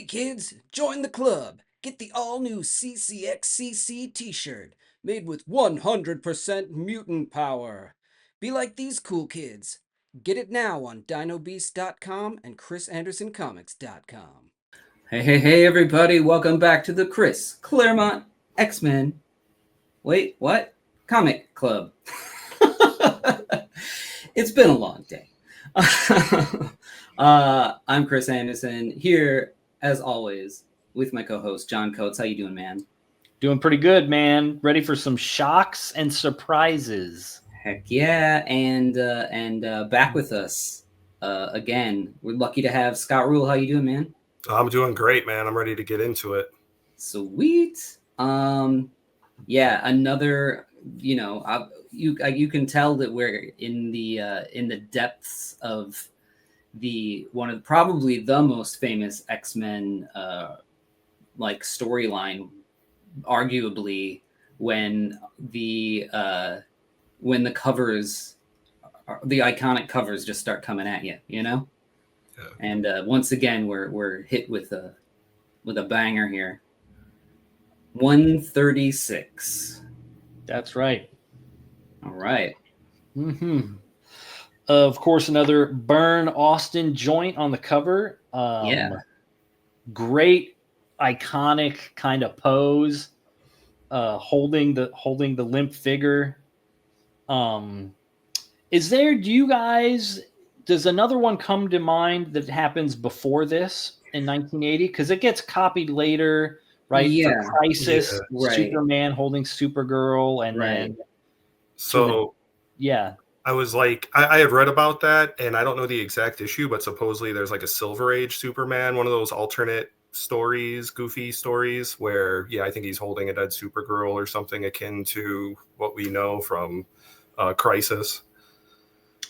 Hey kids, join the club. Get the all-new CCXCC t-shirt made with 100% mutant power. Be like these cool kids. Get it now on dinobeast.com and chrisandersoncomics.com. Hey, everybody. Welcome back to the Claremont X-Men. Wait, what? Comic Club. It's been a long day. I'm Chris Anderson, here, as always, with my co-host, John Coates. How you doing, man? Doing pretty good, man. Ready for some shocks and surprises. Heck yeah. And back with us again. We're lucky to have Scott Ruhl. How you doing, man? I'm doing great, man. I'm ready to get into it. Sweet. Yeah, another, you can tell that we're in the depths of probably the most famous X-Men storyline, arguably, when the covers, the iconic covers, just start coming at you, Yeah. And once again, we're hit with a banger here. 136. That's right. All right. Mm-hmm. Of course, another Byrne Austin joint on the cover. Yeah. Great, iconic kind of pose. Holding the limp figure. Does another one come to mind that happens before this in 1980? Because it gets copied later, right? Yeah. For Crisis, yeah. Right. Superman holding Supergirl, and right. Yeah. I was like, I had read about that, and I don't know the exact issue, but supposedly there's like a Silver Age Superman, one of those alternate stories, goofy stories, where, I think he's holding a dead Supergirl or something akin to what we know from Crisis.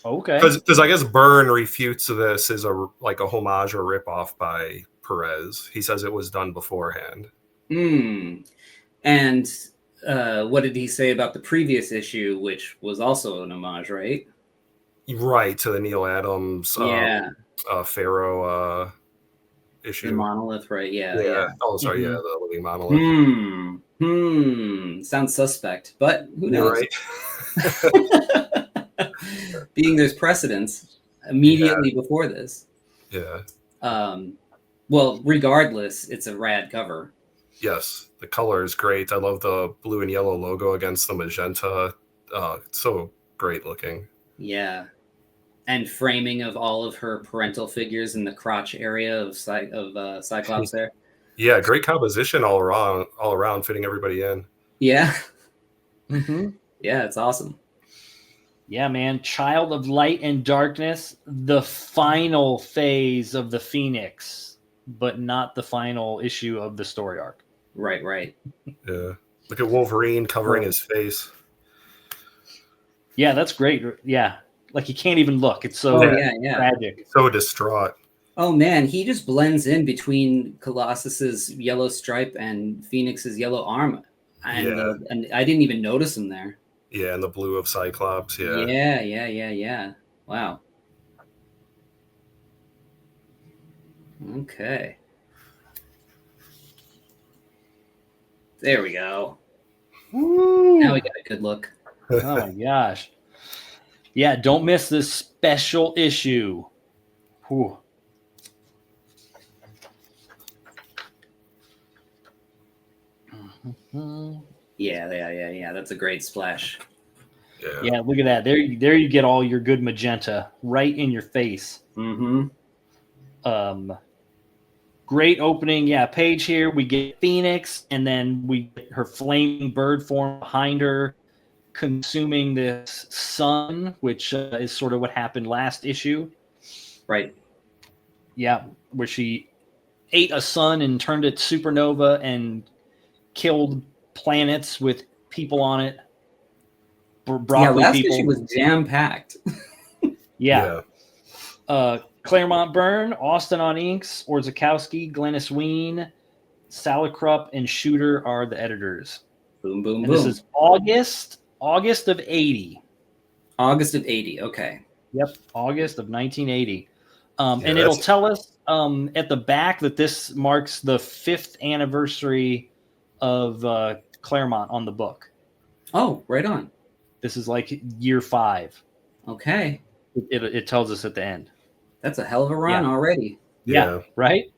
Okay. Because I guess Byrne refutes this as a homage or ripoff by Perez. He says it was done beforehand. And what did he say about the previous issue, which was also an homage, right? Right, to the Neil Adams Pharaoh issue. The Monolith, right? Yeah. Oh, sorry, the Living Monolith. Sounds suspect, but who knows? Right. Being there's precedence immediately before this. Yeah. Well, regardless, it's a rad cover. Yes, the color is great. I love the blue and yellow logo against the magenta. It's so great looking. Yeah. And framing of all of her parental figures in the crotch area of Cyclops there. Yeah, great composition all around, fitting everybody in. Yeah. Mm-hmm. Yeah, it's awesome. Yeah, man. Child of Light and Darkness, the final phase of the Phoenix, but not the final issue of the story arc. Right. Yeah. Look at Wolverine covering his face. Yeah, that's great. Yeah. Like he can't even look. It's so tragic. So distraught. Oh man, he just blends in between Colossus's yellow stripe and Phoenix's yellow arm. And I didn't even notice him there. Yeah, and the blue of Cyclops. Yeah. Yeah. Wow. Okay. There we go. Woo. Now we got a good look. Oh my gosh. Yeah, don't miss this special issue. Whew. Yeah. That's a great splash. Yeah, look at that. There you get all your good magenta right in your face. Mm-hmm. Great opening, page here. We get Phoenix, and then we get her flaming bird form behind her, consuming this sun, which is sort of what happened last issue. Right. Yeah, where she ate a sun and turned it supernova and killed planets with people on it. Last issue was jam-packed. Yeah. Claremont Byrne, Austin on inks, Orzakowski, Glennis Ween, Salicrup, and Shooter are the editors. Boom. This is August of 80. August of 80, okay. Yep, August of 1980. And it'll tell us at the back that this marks the 5th anniversary of Claremont on the book. Oh, right on. This is like year 5. Okay. It tells us at the end. That's a hell of a run already. Yeah, right?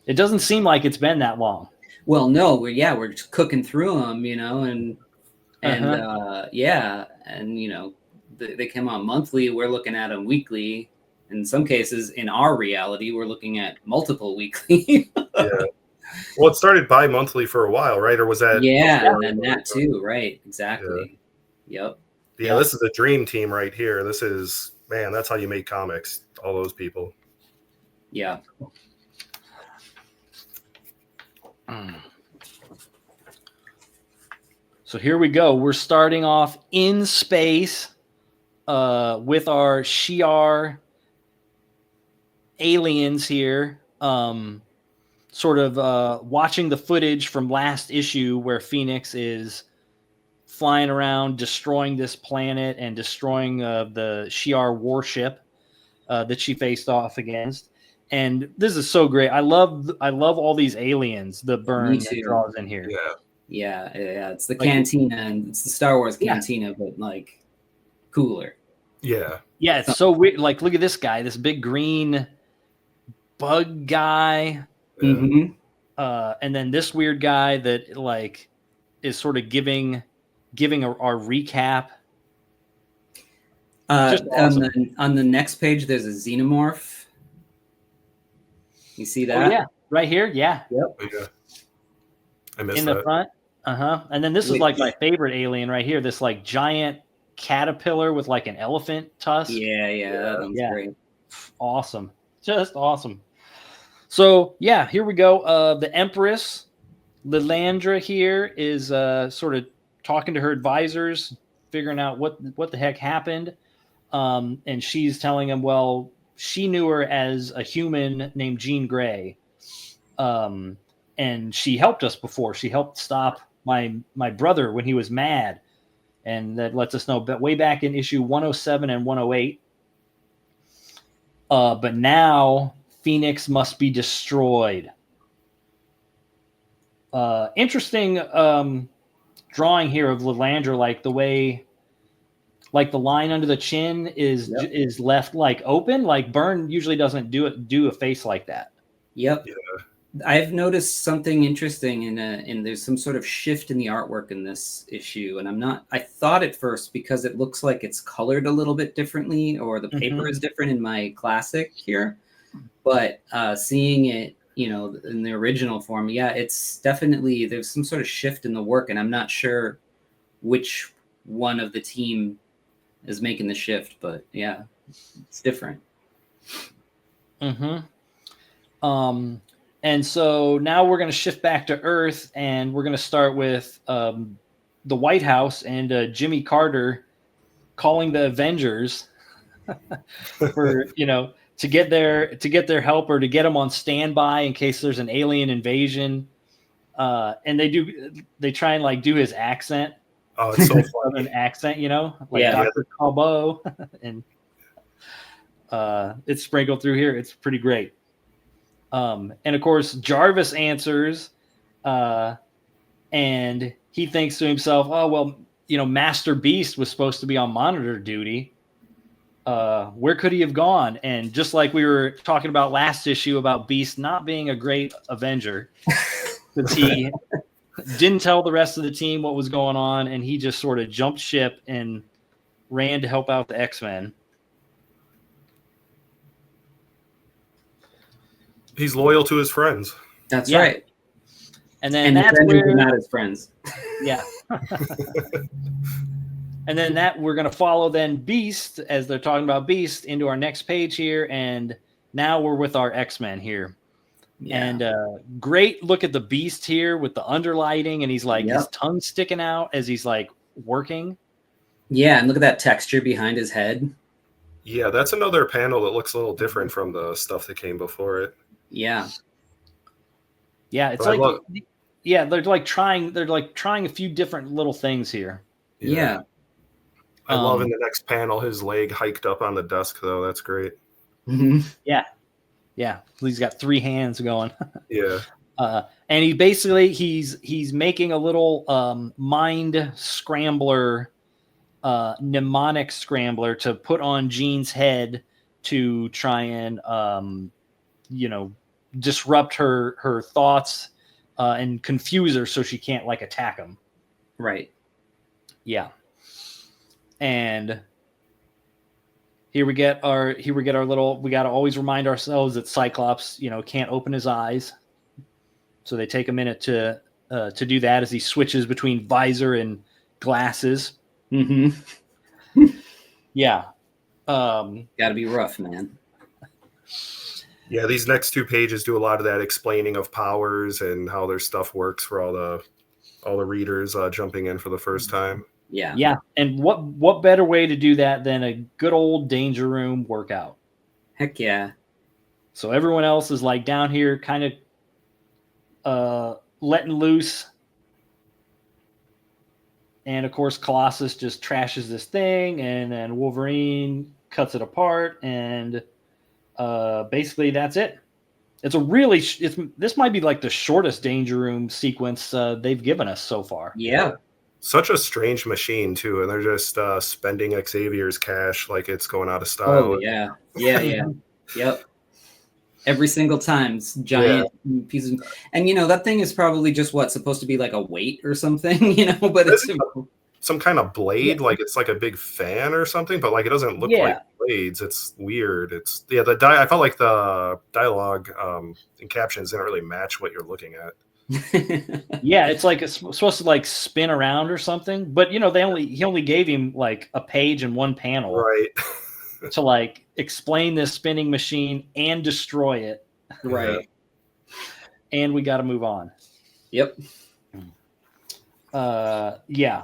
It doesn't seem like it's been that long. Well, no, we're just cooking through them, you know, and you know, they come out monthly. We're looking at them weekly. In some cases, in our reality, we're looking at multiple weekly. Yeah. Well, it started bi-monthly for a while, right? Or was that? Yeah, and that too, right? Exactly. Yep. Yeah, this is a dream team right here. This is, man, that's how you make comics. All those people. Yeah. So here we go. We're starting off in space with our Shi'ar aliens here, sort of watching the footage from last issue where Phoenix is flying around, destroying this planet and destroying the Shi'ar warship that she faced off against. And this is so great. I love all these aliens. The burn that draws in here. Yeah. It's the cantina, and it's the Star Wars cantina, but like cooler. Yeah. Yeah, it's so weird. Like, look at this guy, this big green bug guy. Mm-hmm. And then this weird guy that like is sort of giving our recap. Awesome. On the next page, there's a xenomorph. You see that? Oh, yeah, right here. Yeah. Yep. Yeah. I missed in that. the front. And then this is like my favorite alien right here. This like giant caterpillar with like an elephant tusk. Yeah. That's great. Awesome. Just awesome. So yeah, here we go. The Empress Lilandra here is sort of talking to her advisors, figuring out what the heck happened. And she's telling them, well, she knew her as a human named Jean Grey. And she helped us before. She helped stop my brother when he was mad. And that lets us know that way back in issue 107 and 108. But now Phoenix must be destroyed. Interesting drawing here of Lilandra, like the way, like the line under the chin is left like open. Like Byrne usually doesn't do a face like that. Yep. Yeah. I've noticed something interesting in there's some sort of shift in the artwork in this issue, and I thought at first because it looks like it's colored a little bit differently, or the paper is different in my classic here, but seeing it, you know, in the original form, it's definitely, there's some sort of shift in the work, and I'm not sure which one of the team is making the shift, but yeah, it's different. And so now we're going to shift back to Earth, and we're going to start with the White House and Jimmy Carter calling the Avengers for, you know, to get their help, or to get them on standby in case there's an alien invasion. And they try and like do his accent. Oh, it's so funny. An accent, you know, like Dr. Calbo, and it's sprinkled through here. It's pretty great. And of course, Jarvis answers, and he thinks to himself, oh, well, you know, Master Beast was supposed to be on monitor duty. Where could he have gone? And just like we were talking about last issue about Beast not being a great Avenger, because he didn't tell the rest of the team what was going on, and he just sort of jumped ship and ran to help out the X-Men. He's loyal to his friends. That's right. And then that's where not his friends. Yeah. And then we're going to follow then Beast, as they're talking about Beast, into our next page here. And now we're with our X-Men here. Yeah. And great look at the Beast here with the underlighting. And he's like, his tongue sticking out as he's like working. Yeah. And look at that texture behind his head. Yeah. That's another panel that looks a little different from the stuff that came before it. Yeah. Yeah. It's like, they're like trying a few different little things here. Yeah. I love in the next panel his leg hiked up on the desk, though. That's great. Mm-hmm. Yeah. Yeah, he's got 3 hands going. Yeah. And he's making a little mind scrambler, mnemonic scrambler to put on Jean's head to try and disrupt her thoughts and confuse her so she can't like attack him. Right. Yeah. And here we get our little, we got to always remind ourselves that Cyclops, can't open his eyes. So they take a minute to do that as he switches between visor and glasses. Mm-hmm. Yeah. Gotta be rough, man. Yeah, these next 2 pages do a lot of that explaining of powers and how their stuff works for all the readers jumping in for the first time. Yeah. Yeah. And what better way to do that than a good old danger room workout? Heck yeah. So everyone else is like down here kind of letting loose. And of course, Colossus just trashes this thing, and then Wolverine cuts it apart, and basically that's it. It's a really this might be like the shortest danger room sequence they've given us so far. Yeah. Such a strange machine too, and they're just spending Xavier's cash like it's going out of style. Oh yeah. Yep. Every single time, it's giant pieces, and that thing is probably just supposed to be like a weight or something, but it's some kind of blade, like it's like a big fan or something, but like it doesn't look like blades. It's weird. It's I felt like the dialogue and captions didn't really match what you're looking at. Yeah, it's like it's supposed to like spin around or something, but he only gave him like a page and 1 panel, right? To like explain this spinning machine and destroy it, right? And we got to move on. Yep. Yeah.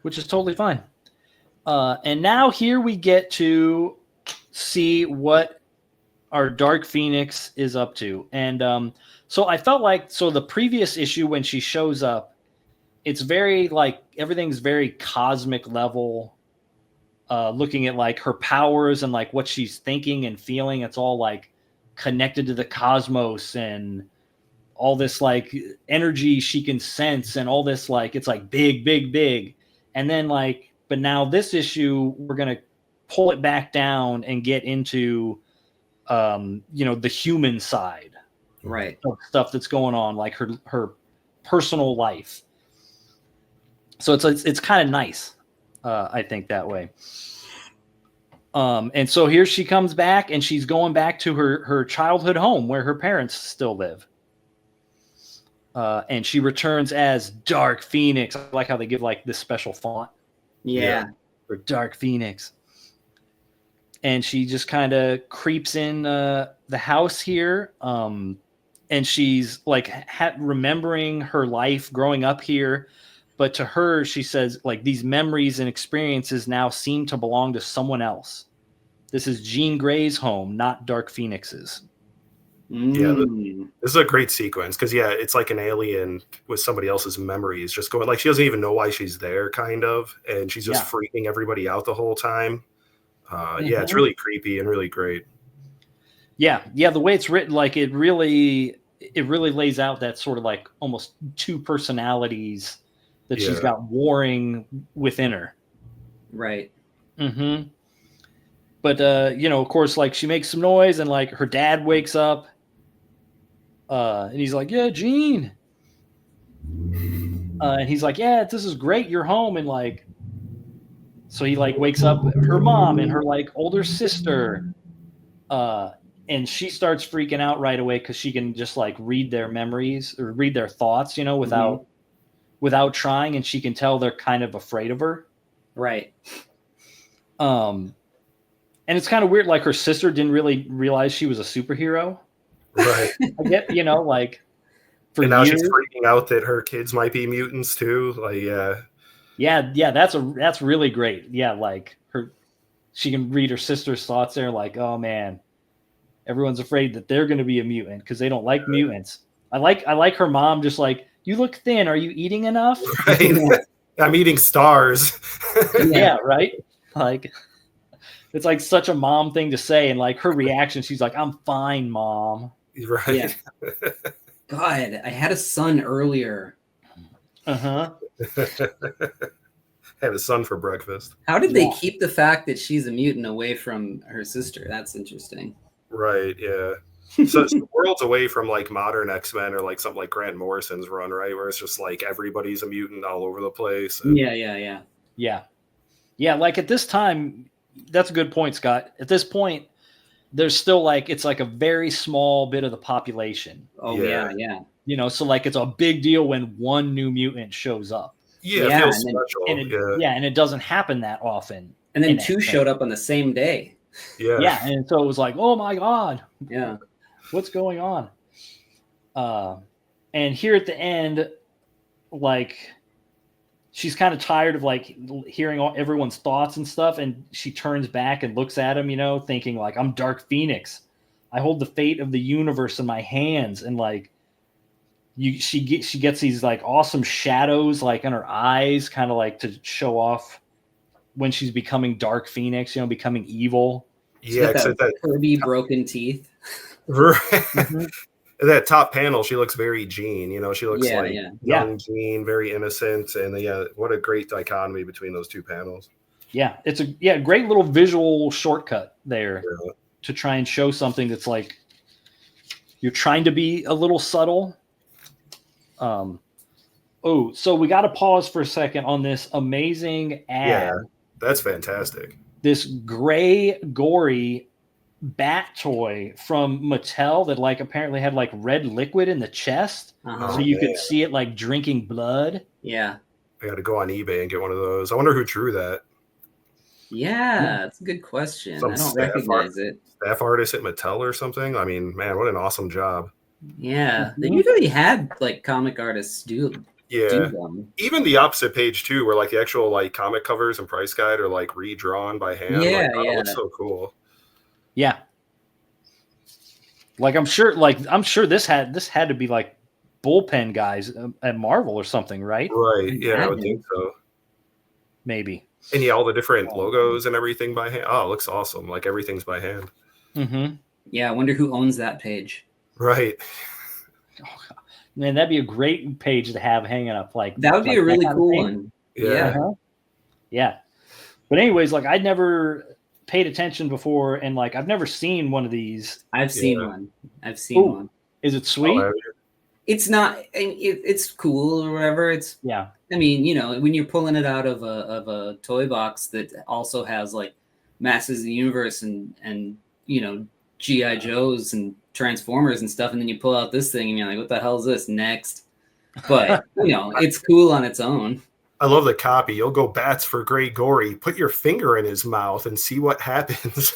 Which is totally fine. And now here we get to see what our Dark Phoenix is up to. And so I felt like, the previous issue when she shows up, it's very like everything's very cosmic level, looking at like her powers and like what she's thinking and feeling. It's all like connected to the cosmos and all this like energy she can sense and all this, like, it's like big, big, big. And then like, but now this issue, we're going to pull it back down and get into, the human side, right, of stuff that's going on, like her personal life. So it's kind of nice, I think, that way. And so here she comes back, and she's going back to her childhood home where her parents still live. And she returns as Dark Phoenix. I like how they give like this special font. Yeah. For Dark Phoenix. And she just kind of creeps in the house here. And she's like remembering her life growing up here. But to her, she says, like, these memories and experiences now seem to belong to someone else. This is Jean Grey's home, not Dark Phoenix's. Yeah, this is a great sequence because, it's like an alien with somebody else's memories just going, like, she doesn't even know why she's there, kind of, and she's just freaking everybody out the whole time. Yeah, it's really creepy and really great. Yeah, the way it's written, like, it really lays out that sort of like almost 2 personalities that she's got warring within her. Right. Mm-hmm. But, of course, like, she makes some noise, and, like, her dad wakes up, and he's like, yeah, Jean. And he's like, yeah, this is great. You're home. And, like, so he, like, wakes up her mom and her, like, older sister. And she starts freaking out right away because she can just, like, read their memories or read their thoughts, without trying. And she can tell they're kind of afraid of her. Right. And it's kind of weird. Like, her sister didn't really realize she was a superhero. Right. I get, like, for and now years, she's freaking out that her kids might be mutants too. Like, yeah, that's really great. Yeah, like she can read her sister's thoughts there. Like, oh man, everyone's afraid that they're going to be a mutant because they don't like mutants. I like her mom just like, you look thin. Are you eating enough? Right. I'm eating stars. Yeah, right. Like, It's like such a mom thing to say, and like her reaction, she's like, "I'm fine, mom." Right. Yeah. God, I had a son earlier. Uh-huh. Had a son for breakfast. How did they keep the fact that she's a mutant away from her sister? That's interesting. Right, yeah. So it's worlds away from like modern X-Men or like something like Grant Morrison's run, right? Where it's just like everybody's a mutant all over the place. And... Yeah. Like at this time, that's a good point, Scott. At this point, there's still like it's like a very small bit of the population. Oh yeah. You know, so like it's a big deal when one new mutant shows up. Yeah, it feels special. And it doesn't happen that often. And then two showed up on the same day. Yeah, and so it was like, oh my God. Yeah. What's going on? And here at the end, like she's kind of tired of like hearing everyone's thoughts and stuff, and she turns back and looks at him, you know, thinking like, I'm Dark Phoenix. I hold the fate of the universe in my hands, and like she gets these like awesome shadows like in her eyes, kind of like to show off when she's becoming Dark Phoenix, you know, becoming evil. Yeah, except that Kirby broken teeth. Right. Mm-hmm. That top panel, she looks very Jean. You know, she looks like young Jean, very innocent, and what a great dichotomy between those two panels. Yeah, it's a great little visual shortcut there to try and show something that's like you're trying to be a little subtle. So we got to pause for a second on this amazing ad. Yeah, that's fantastic. This gray, gory bat toy from Mattel that like apparently had like red liquid in the chest, so you could see it like drinking blood. Yeah, I got to go on eBay and get one of those. I wonder who drew that. Yeah, that's a good question. I don't recognize it. Staff artist at Mattel or something. I mean, man, what an awesome job. Yeah, they usually had like comic artists do them. Even the opposite page too, where like the actual like comic covers and price guide are like redrawn by hand. Yeah, It's so cool. Yeah. Like I'm sure this had to be like bullpen guys at Marvel or something, right? Right. Yeah, I would think so. Maybe. And all the different logos and everything by hand. Oh, it looks awesome. Like everything's by hand. Mm-hmm. Yeah, I wonder who owns that page. Right. Oh, man, that'd be a great page to have hanging up. Like that would be a really cool one. Yeah. Yeah. But anyways, like I'd never paid attention before, and like I've never seen one of these. I've seen one. One. Is it sweet? It's not. It's cool or whatever. It's I mean, you know, when you're pulling it out of a toy box that also has like Masters of the Universe and you know G.I. Joes and Transformers and stuff, and then you pull out this thing and you're like, what the hell is this? Next. But you know, it's cool on its own. I love the copy. You'll go bats for Gray Gory. Put your finger in his mouth and see what happens.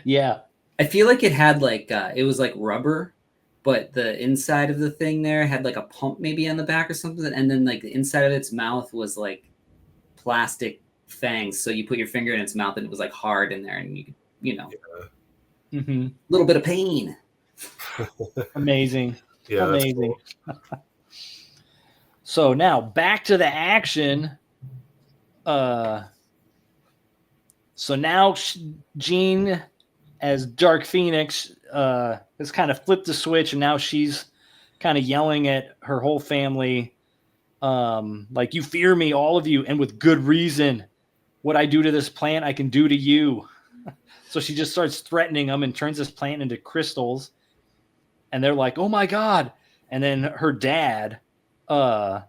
Yeah. I feel like it had like, it was like rubber, but the inside of the thing there had like a pump maybe on the back or something. And then like the inside of its mouth was like plastic fangs. So you put your finger in its mouth and it was like hard in there and you know, a little bit of pain. Amazing. Yeah. Amazing. Cool. So now back to the action. So now Jean as Dark Phoenix has kind of flipped the switch, and now she's kind of yelling at her whole family, like, you fear me, all of you, and with good reason. What I do to this plant, I can do to you. So she just starts threatening them and turns this plant into crystals. And they're like, oh my God. And then her dad like,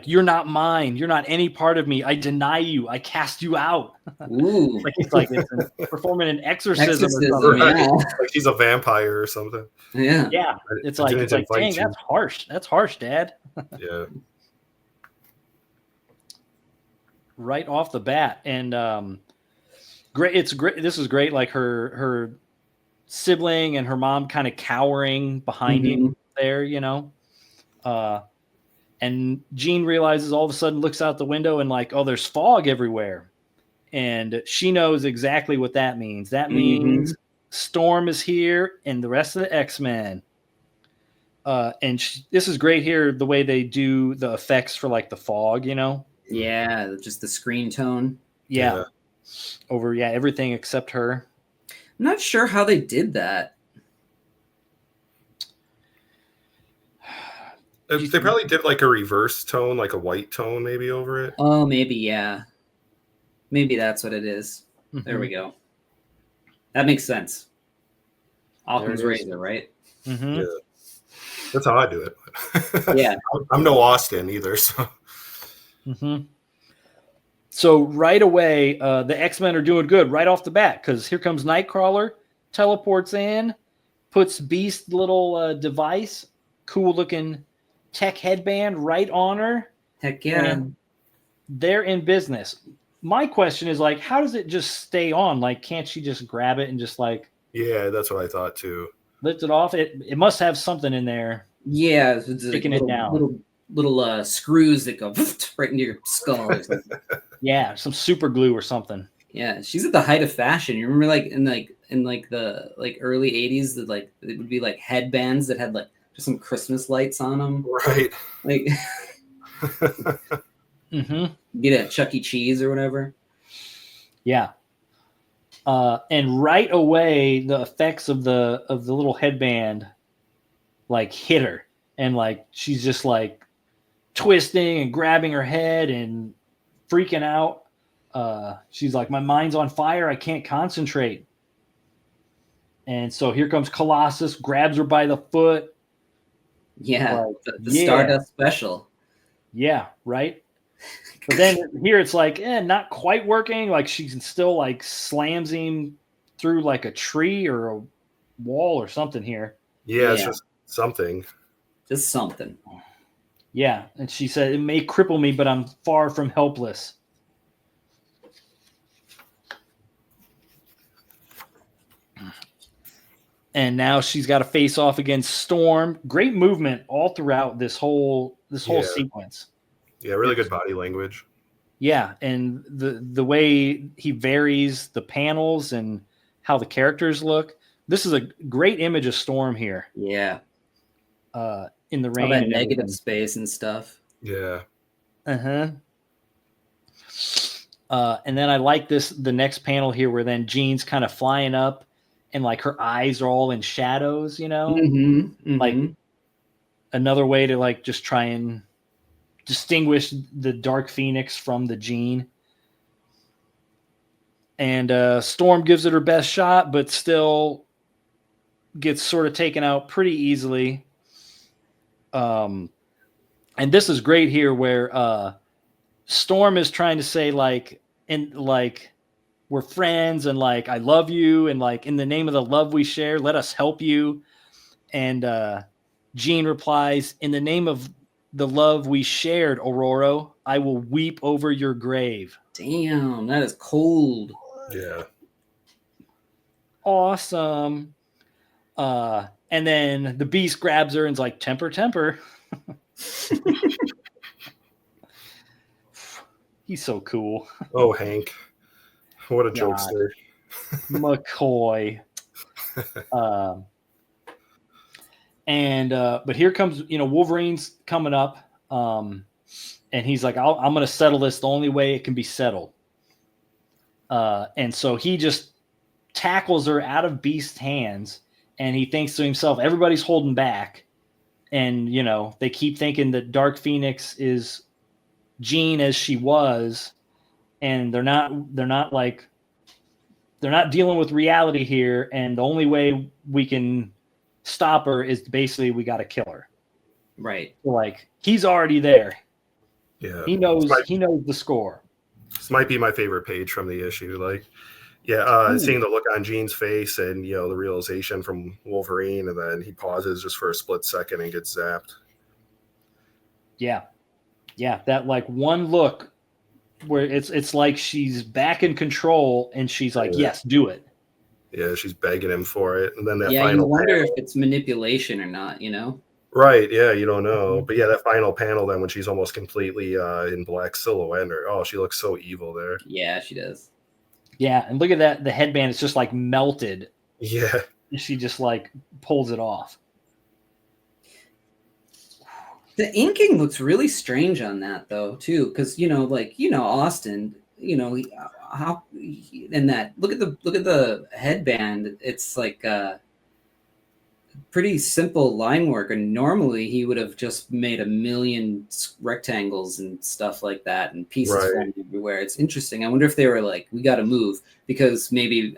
you're not mine. You're not any part of me. I deny you. I cast you out. Ooh. It's like it's performing an exorcism or something. Right. Like he's a vampire or something. Yeah. Yeah. It's like dang, that's harsh. That's harsh, Dad. Yeah. Right off the bat. And great. It's great. This is great. Like her sibling and her mom kind of cowering behind him there, you know. And Jean realizes all of a sudden, looks out the window and like, oh, there's fog everywhere. And she knows exactly what that means. That means Storm is here and the rest of the X-Men. And this is great here, the way they do the effects for like the fog, you know? Yeah, just the screen tone. Yeah. Over everything except her. I'm not sure how they did that. They probably did like a reverse tone, like a white tone maybe over it. Oh, maybe, yeah. Maybe that's what it is. There we go. That makes sense. Occam's razor, right? Yeah. That's how I do it. Yeah. I'm no Austin either, so. So right away, the X-Men are doing good right off the bat because here comes Nightcrawler, teleports in, puts Beast's little device, cool looking tech headband right on her. Heck yeah. And they're in business. My question is like, how does it just stay on? Like, can't she just grab it and just like... Yeah, that's what I thought too. Lift it off? It must have something in there. Yeah. It's sticking it down. Little screws that go right into your skull or something. Yeah, some super glue or something. Yeah, she's at the height of fashion. You remember in the early 80s that like it would be like headbands that had like just some Christmas lights on them. Right. Like get it at Chuck E. Cheese or whatever. Yeah. And right away the effects of the little headband like hit her, and like she's just like twisting and grabbing her head and freaking out. She's like, my mind's on fire, I can't concentrate. And so here comes Colossus, grabs her by the foot. Yeah, like, the Stardust special. Yeah, right. But then here it's like, not quite working. Like she still like slams him through like a tree or a wall or something here. Yeah, it's just something. Just something. Yeah, and she said, it may cripple me, but I'm far from helpless. And now she's got to face off against Storm. Great movement all throughout this whole sequence. Yeah, really good body language. Yeah, and the way he varies the panels and how the characters look. This is a great image of Storm here. Yeah. In the rain. All that negative space and stuff. Yeah. And then I like the next panel here where then Jean's kind of flying up and like her eyes are all in shadows, you know? Like another way to like just try and distinguish the Dark Phoenix from the Jean. And Storm gives it her best shot, but still gets sort of taken out pretty easily. And this is great here where Storm is trying to say like, we're friends and like I love you and like in the name of the love we share, let us help you. And Jean replies, in the name of the love we shared, Aurora, I will weep over your grave. Damn, that is cold. Yeah. Awesome. And then the Beast grabs her and's like, temper. He's so cool. Oh, Hank. What a jokester. McCoy. But here comes, Wolverine's coming up. And he's like, I'm going to settle this the only way it can be settled. And so he just tackles her out of Beast's hands. And he thinks to himself, everybody's holding back. And, they keep thinking that Dark Phoenix is Jean as she was. And they're not dealing with reality here. And the only way we can stop her is basically we got to kill her. Right. Like he's already there. Yeah. He knows the score. This might be my favorite page from the issue. Like, seeing the look on Jean's face and, the realization from Wolverine, and then he pauses just for a split second and gets zapped. Yeah. Yeah. That like one look where it's like she's back in control and she's like, yes, do it. Yeah, she's begging him for it. And then that final final you wonder panel, if it's manipulation or not, Right, yeah, you don't know. But yeah, that final panel then when she's almost completely in black silhouette, she looks so evil there. Yeah, she does. Yeah, and look at that, the headband is just like melted. Yeah. She just like pulls it off. The inking looks really strange on that though too, because Austin, and that look at the headband. It's like pretty simple line work, and normally he would have just made a million rectangles and stuff like that and pieces from everywhere. It's interesting. I wonder if they were like, we got to move because maybe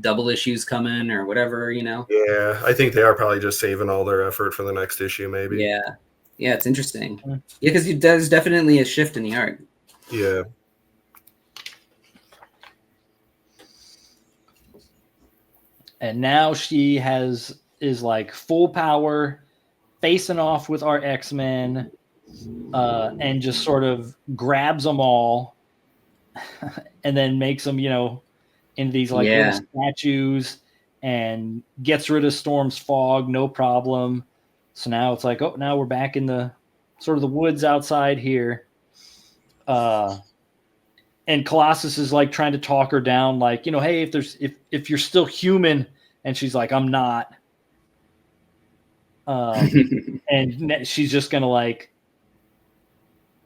double issues coming or whatever, Yeah, I think they are probably just saving all their effort for the next issue, maybe. Yeah, it's interesting. Yeah, because there's definitely a shift in the art. Yeah. And now she is like full power, facing off with our X-Men, and just sort of grabs them all, and then makes them, into these like little statues, and gets rid of Storm's fog, no problem. So now it's like, oh, now we're back in the sort of the woods outside here. And Colossus is like trying to talk her down, like, hey, if you're still human, and she's like, I'm not. And she's just gonna like,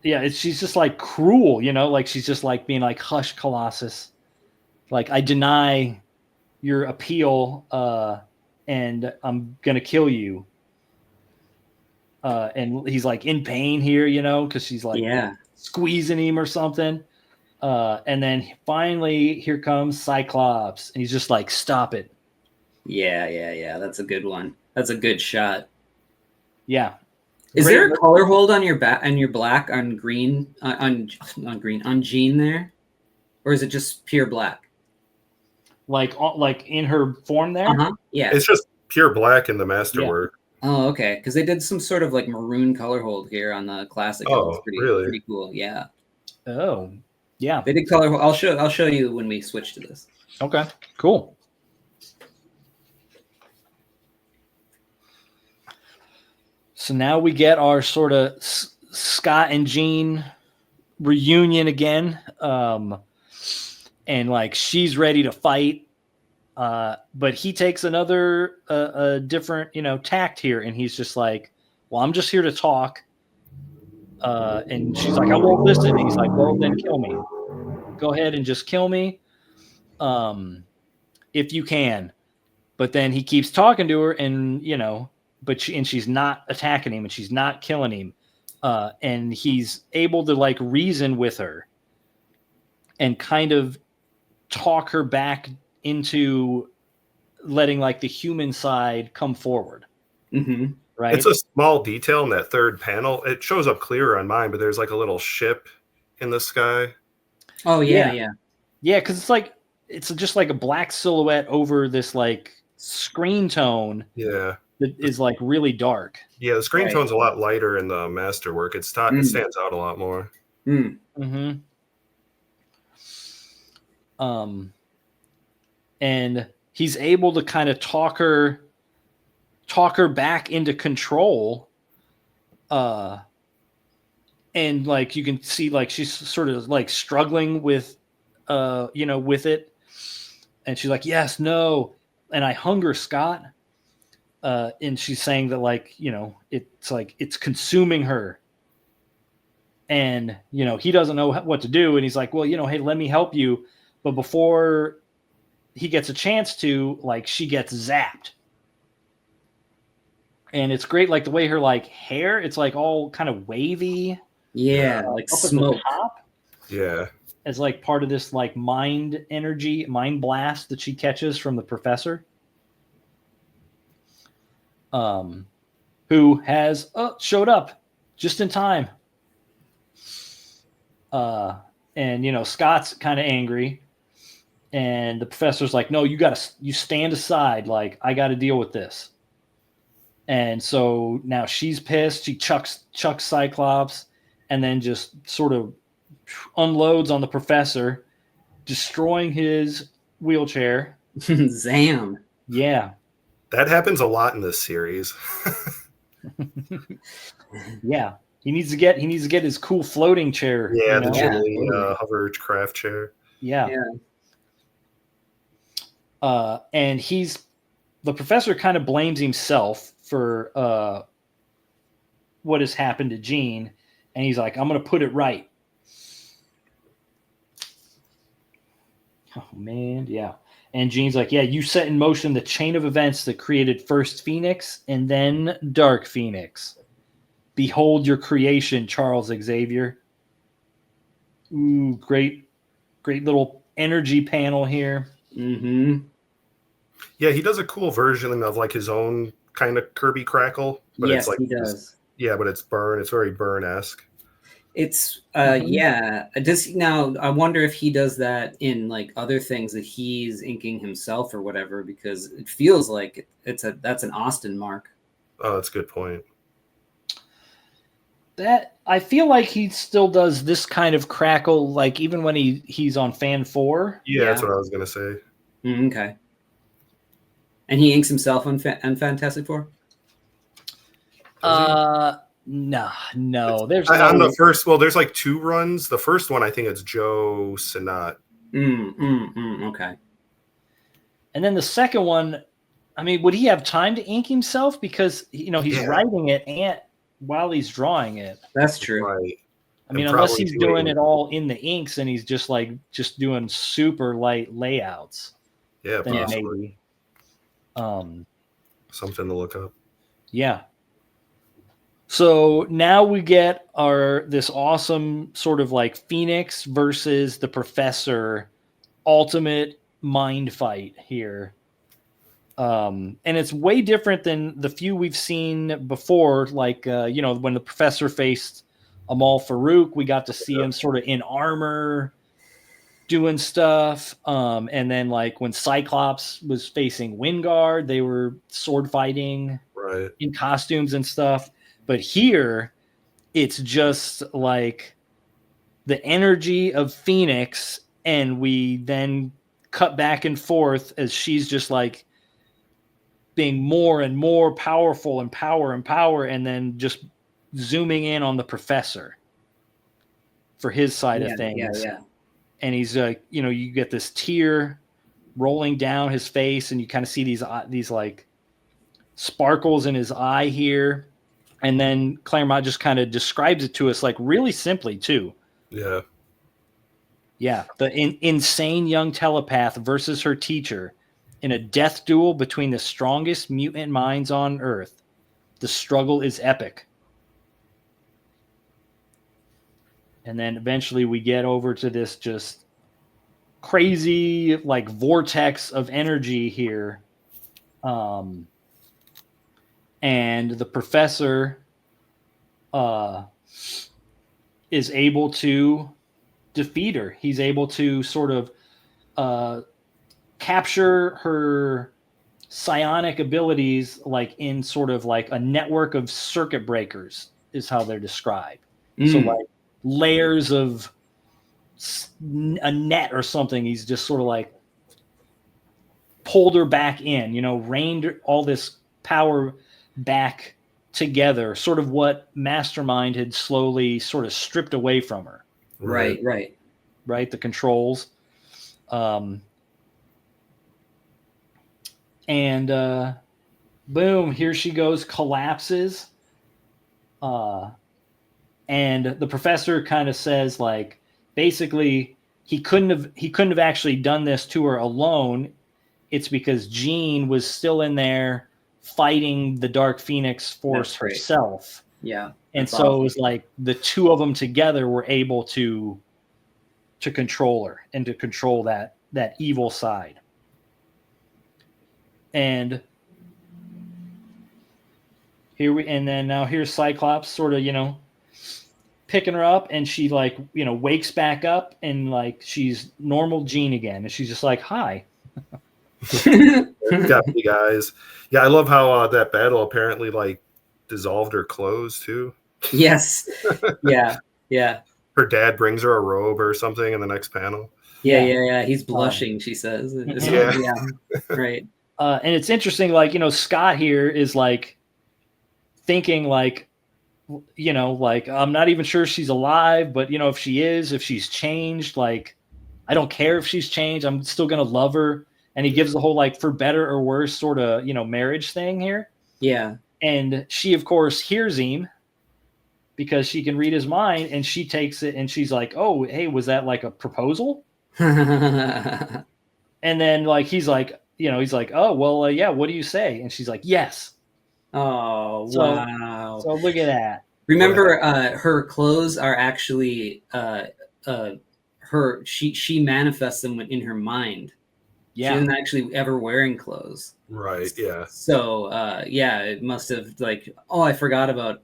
she's just like cruel, like she's just like being like, hush, Colossus, like I deny your appeal, and I'm gonna kill you. And he's like in pain here, because she's like squeezing him or something. And then finally, here comes Cyclops, and he's just like, "Stop it!" Yeah. That's a good one. That's a good shot. Yeah. Is there a color hold on your back and your black on green on Jean there, or is it just pure black? Like in her form there? Yeah. It's just pure black in the masterwork. Oh, okay. Because they did some sort of like maroon color hold here on the classic. Oh, really? Pretty cool. Yeah. Oh. Yeah, they did color. I'll show you when we switch to this. Okay, cool. So now we get our sort of Scott and Jean reunion again, and like she's ready to fight, but he takes another a different tact here, and he's just like, "Well, I'm just here to talk." And she's like, I won't listen. And he's like, well, then kill me. Go ahead and just kill me, if you can. But then he keeps talking to her, and she's not attacking him, and she's not killing him. And he's able to like reason with her and kind of talk her back into letting like the human side come forward. Mm-hmm. Right. It's a small detail in that third panel. It shows up clearer on mine, but there's like a little ship in the sky. Oh yeah. Because it's just like a black silhouette over this like screen tone. Yeah, that is like really dark. Yeah, the screen tone's a lot lighter in the masterwork. It stands out a lot more. Mm-hmm. And he's able to kind of talk her back into control, and like you can see like she's sort of like struggling with with it, and she's like, yes, no, and I hunger, Scott, and she's saying that like it's like it's consuming her, and he doesn't know what to do, and he's like, well, hey, let me help you, but before he gets a chance to, like, she gets zapped. And it's great, like the way her like hair, it's like all kind of wavy. Yeah, like smoke. Yeah. As like part of this like mind blast that she catches from the professor. Who has showed up just in time. And Scott's kind of angry. And the professor's like, no, you stand aside. Like, I got to deal with this. And so now she's pissed. She chucks Cyclops and then just sort of unloads on the professor, destroying his wheelchair. Zam. Yeah. That happens a lot in this series. Yeah. He needs to get his cool floating chair. Yeah, the Jubilee hovercraft chair. Yeah. And the professor kind of blames himself for what has happened to Jean, and he's like, I'm going to put it right. Oh, man, yeah. And Jean's like, yeah, you set in motion the chain of events that created first Phoenix and then Dark Phoenix. Behold your creation, Charles Xavier. Ooh, great little energy panel here. Mm-hmm. Yeah, he does a cool version of like his own kind of Kirby Crackle. But Yes, it's like he does. Yeah, but it's Byrne. It's very Byrne-esque. It's yeah. Now I wonder if he does that in like other things that he's inking himself or whatever, because it feels like that's an Austin mark. Oh, that's a good point. That I feel like he still does this kind of crackle, like even when he's on Fan 4. Yeah, that's what I was gonna say. Okay. And he inks himself on Fantastic Four? No. There's on the first. Well, there's like 2 runs. The first one, I think it's Joe Sinat. Okay. And then the second one, I mean, would he have time to ink himself? Because he's writing it and while he's drawing it. That's true. Right. I mean, unless he's doing it all in the inks and he's just doing super light layouts. Yeah, possibly. Maybe. Something to look up. Yeah. So now we get this awesome sort of like Phoenix versus the Professor ultimate mind fight here. And it's way different than the few we've seen before. Like, when the Professor faced Amal Farouk, we got to see him sort of in armor doing stuff. And then like when Cyclops was facing Wingard, they were sword fighting in costumes and stuff. But here it's just like the energy of Phoenix. And we then cut back and forth as she's just like being more and more powerful and power, and then just zooming in on the Professor for his side of things. Yeah. And he's you get this tear rolling down his face, and you kind of see these like sparkles in his eye here. And then Claremont just kind of describes it to us like really simply too. Yeah. Yeah. The insane young telepath versus her teacher in a death duel between the strongest mutant minds on Earth. The struggle is epic. And then eventually we get over to this just crazy like vortex of energy here. And the Professor is able to defeat her. He's able to sort of capture her psionic abilities like in sort of like a network of circuit breakers is how they're described. So like layers of a net or something. He's just sort of like pulled her back in, reined all this power back together, sort of what Mastermind had slowly sort of stripped away from her. Right. The controls. And boom, here she goes, collapses. And the Professor kind of says like, basically he couldn't have actually done this to her alone. It's because Jean was still in there fighting the Dark Phoenix force herself. Yeah. And so awesome. It was like the two of them together were able to control her and to control that evil side. And now here's Cyclops sort of, picking her up, and she like, wakes back up and like she's normal Jean again. And she's just like, hi. Got me, guys. Yeah, I love how that battle apparently like dissolved her clothes too. Yes. Yeah. Her dad brings her a robe or something in the next panel. Yeah. He's blushing, she says. Yeah. Right. And it's interesting, like, Scott here is like thinking like, like, I'm not even sure she's alive, but if she's changed, like, I don't care if she's changed, I'm still going to love her. And he gives the whole, like, for better or worse sort of, marriage thing here. Yeah. And she, of course, hears him because she can read his mind, and she takes it and she's like, "Oh, hey, was that like a proposal?" And then like he's like, "Oh, well, yeah, what do you say?" And she's like, "Yes." Oh, So- wow. So look at that. Remember, her clothes are actually she manifests them in her mind. Yeah. She isn't actually ever wearing clothes. Right. Yeah. So yeah, it must have like, oh, I forgot about.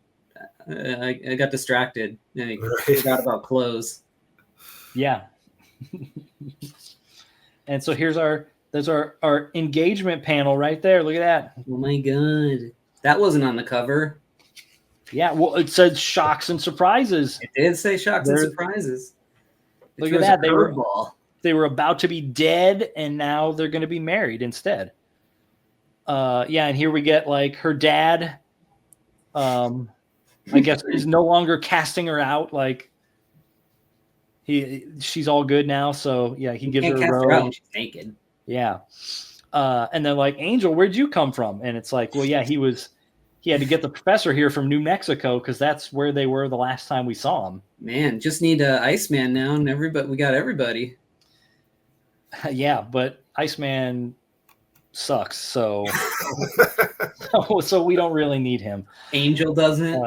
I got distracted. I forgot about clothes. Yeah. And so there's our engagement panel right there. Look at that. Oh my god, that wasn't on the cover. Yeah, well, it said shocks and surprises. It did say shocks and There- surprises. It Look at was that. a They were curveball. they were about to be dead, and now they're going to be married instead. Yeah, and here we get like her dad. I guess is no longer casting her out. Like she's all good now. So yeah, he gives her Can't a cast her out rose. when she's naked. Yeah. And then like, Angel, where'd you come from? And it's like, well, yeah, he had to get the professor here from New Mexico because that's where they were the last time we saw him. Man, just need Iceman now, and we got everybody. Yeah, but Iceman sucks, so so we don't really need him. Angel doesn't.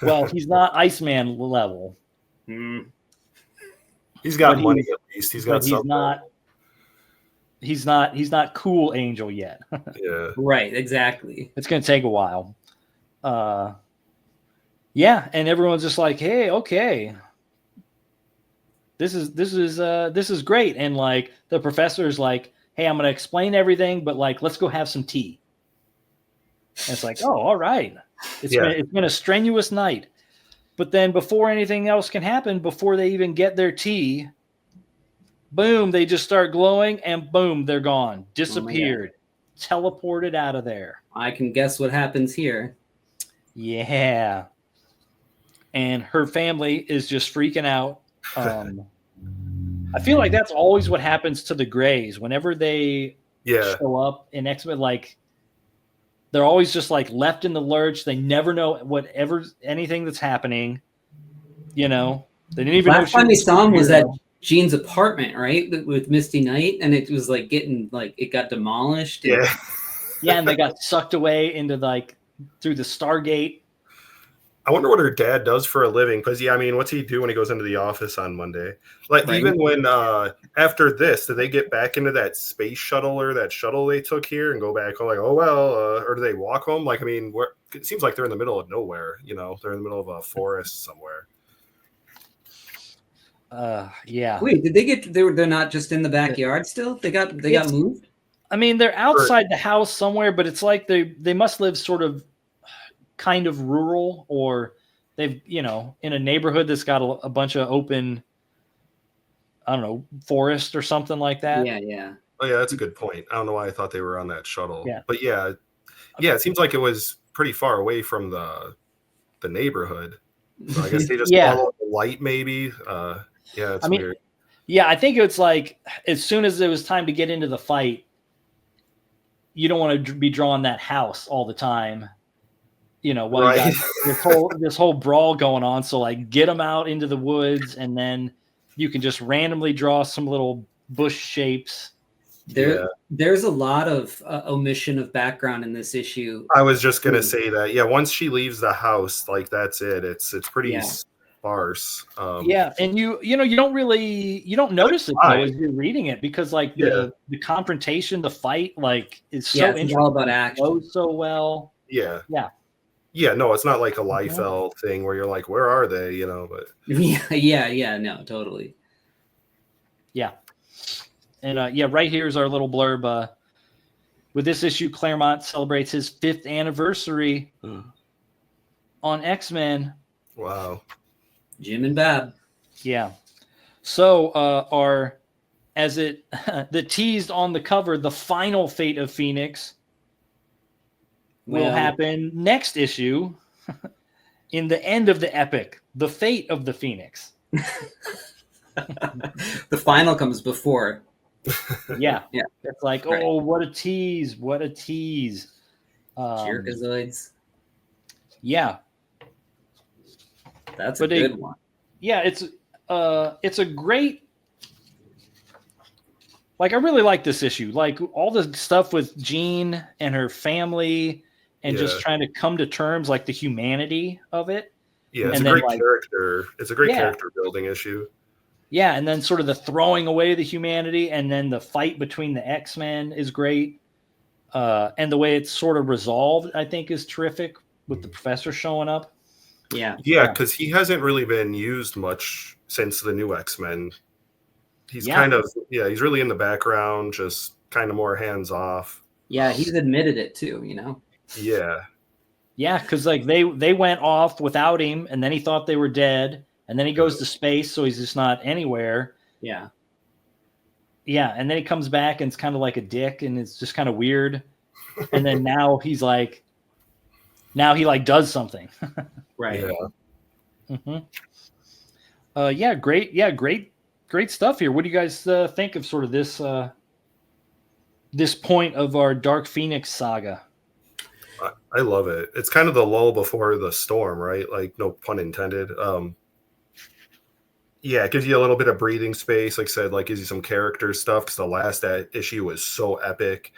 Well, he's not Iceman level. He's got But money at least. He's got But something. he's not cool Angel yet. Yeah. Right, exactly. It's gonna take a while. Yeah, and everyone's just like, hey, okay. This is great. And like the professor's like, hey, I'm gonna explain everything, but like let's go have some tea. And it's like, oh, all right. It's been a strenuous night. But then before anything else can happen, before they even get their tea, boom, they just start glowing, and boom, they're gone. Disappeared. Teleported out of there. I can guess what happens here. Yeah. And her family is just freaking out. I feel like that's always what happens to the Greys. Whenever they show up in X-Men, like they're always just like left in the lurch. They never know anything that's happening. You know, they didn't even know. Last time we saw him was at Jean's apartment, right, with Misty Knight, and it was like it got demolished. Yeah. Yeah, and they got sucked away into like through the Stargate. I wonder what her dad does for a living. Because, yeah, I mean, what's he do when he goes into the office on Monday? Like, Right. even when, after this, do they get back into that space shuttle or that shuttle they took here and go back home? Like, oh, well, or do they walk home? Like, I mean, it seems like they're in the middle of nowhere. You know, they're in the middle of a forest somewhere. Yeah. Wait, did they get? They're not just in the backyard still. They got moved. I mean, they're outside the house somewhere, but it's like they must live sort of kind of rural, or they've, in a neighborhood that's got a bunch of open, I don't know, forest or something like that. Yeah. Oh, yeah, that's a good point. I don't know why I thought they were on that shuttle. Yeah. But yeah, it seems like it was pretty far away from the neighborhood. So I guess they just followed the light, maybe. Yeah, it's weird. Yeah, I think it's like as soon as it was time to get into the fight, you don't want to be drawing that house all the time. While you got this whole brawl going on. So like get them out into the woods, and then you can just randomly draw some little bush shapes. There's a lot of omission of background in this issue. I was just gonna say that. Yeah, once she leaves the house, like that's it. It's pretty sparse. And you don't notice it though as you're reading it, because like the confrontation, the fight, like is so it's all about action. Goes so well. Yeah, no, it's not like a Liefeld thing where you're like, where are they? But no, totally. Yeah. And right here is our little blurb. With this issue, Claremont celebrates his 5th anniversary on X-Men. Wow. Jim and Bab. Yeah. So the teased on the cover, the final fate of Phoenix will happen next issue in the end of the epic, the fate of the Phoenix. The final comes before. Yeah. It's like, oh, what a tease. What a tease. Jerkazoids. Yeah. That's a good one. Yeah, it's a great. Like, I really like this issue. Like, all the stuff with Jean and her family and just trying to come to terms, like the humanity of it. Yeah, it's a great character. It's a great character building issue. Yeah, and then sort of the throwing away the humanity, and then the fight between the X-Men is great. And the way it's sort of resolved, I think, is terrific with the Professor showing up. Yeah. Yeah, because he hasn't really been used much since the new X-Men. He's kind of, he's really in the background, just kind of more hands off. Yeah, he's admitted it too, you know? Yeah. Yeah, because like they went off without him, and then he thought they were dead, and then he goes to space, so he's just not anywhere. Yeah. Yeah, and then he comes back and it's kind of like a dick, and it's just kind of weird. And then now he does something. Right. Yeah. Mm-hmm. Great stuff here. What do you guys think of sort of this point of our Dark Phoenix saga? I love it. It's kind of the lull before the storm, right? Like, no pun intended. Yeah, it gives you a little bit of breathing space. Like I said, like gives you some character stuff because the last issue was so epic.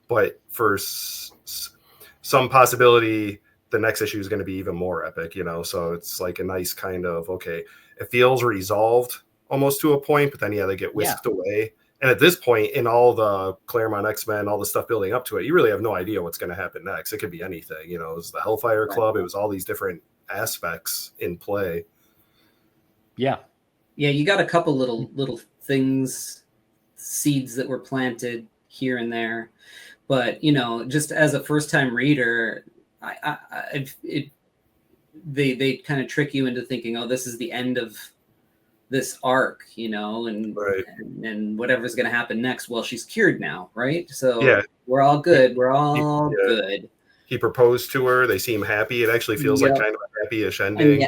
But for some possibility, the next issue is going to be even more epic, you know? So it's like a nice kind of, okay, it feels resolved almost to a point, but then, they get whisked away. And at this point, in all the Claremont X-Men, all the stuff building up to it, you really have no idea what's going to happen next. It could be anything, you know? It was the Hellfire Club. It was all these different aspects in play. Yeah. Yeah, you got a couple little things, seeds that were planted here and there. But, you know, just as a first-time reader, they kind of trick you into thinking, oh, this is the end of this arc, you know, and whatever's going to happen next. Well, she's cured now, right? So we're all good. We're all good. He proposed to her. They seem happy. It actually feels like kind of a happy-ish ending.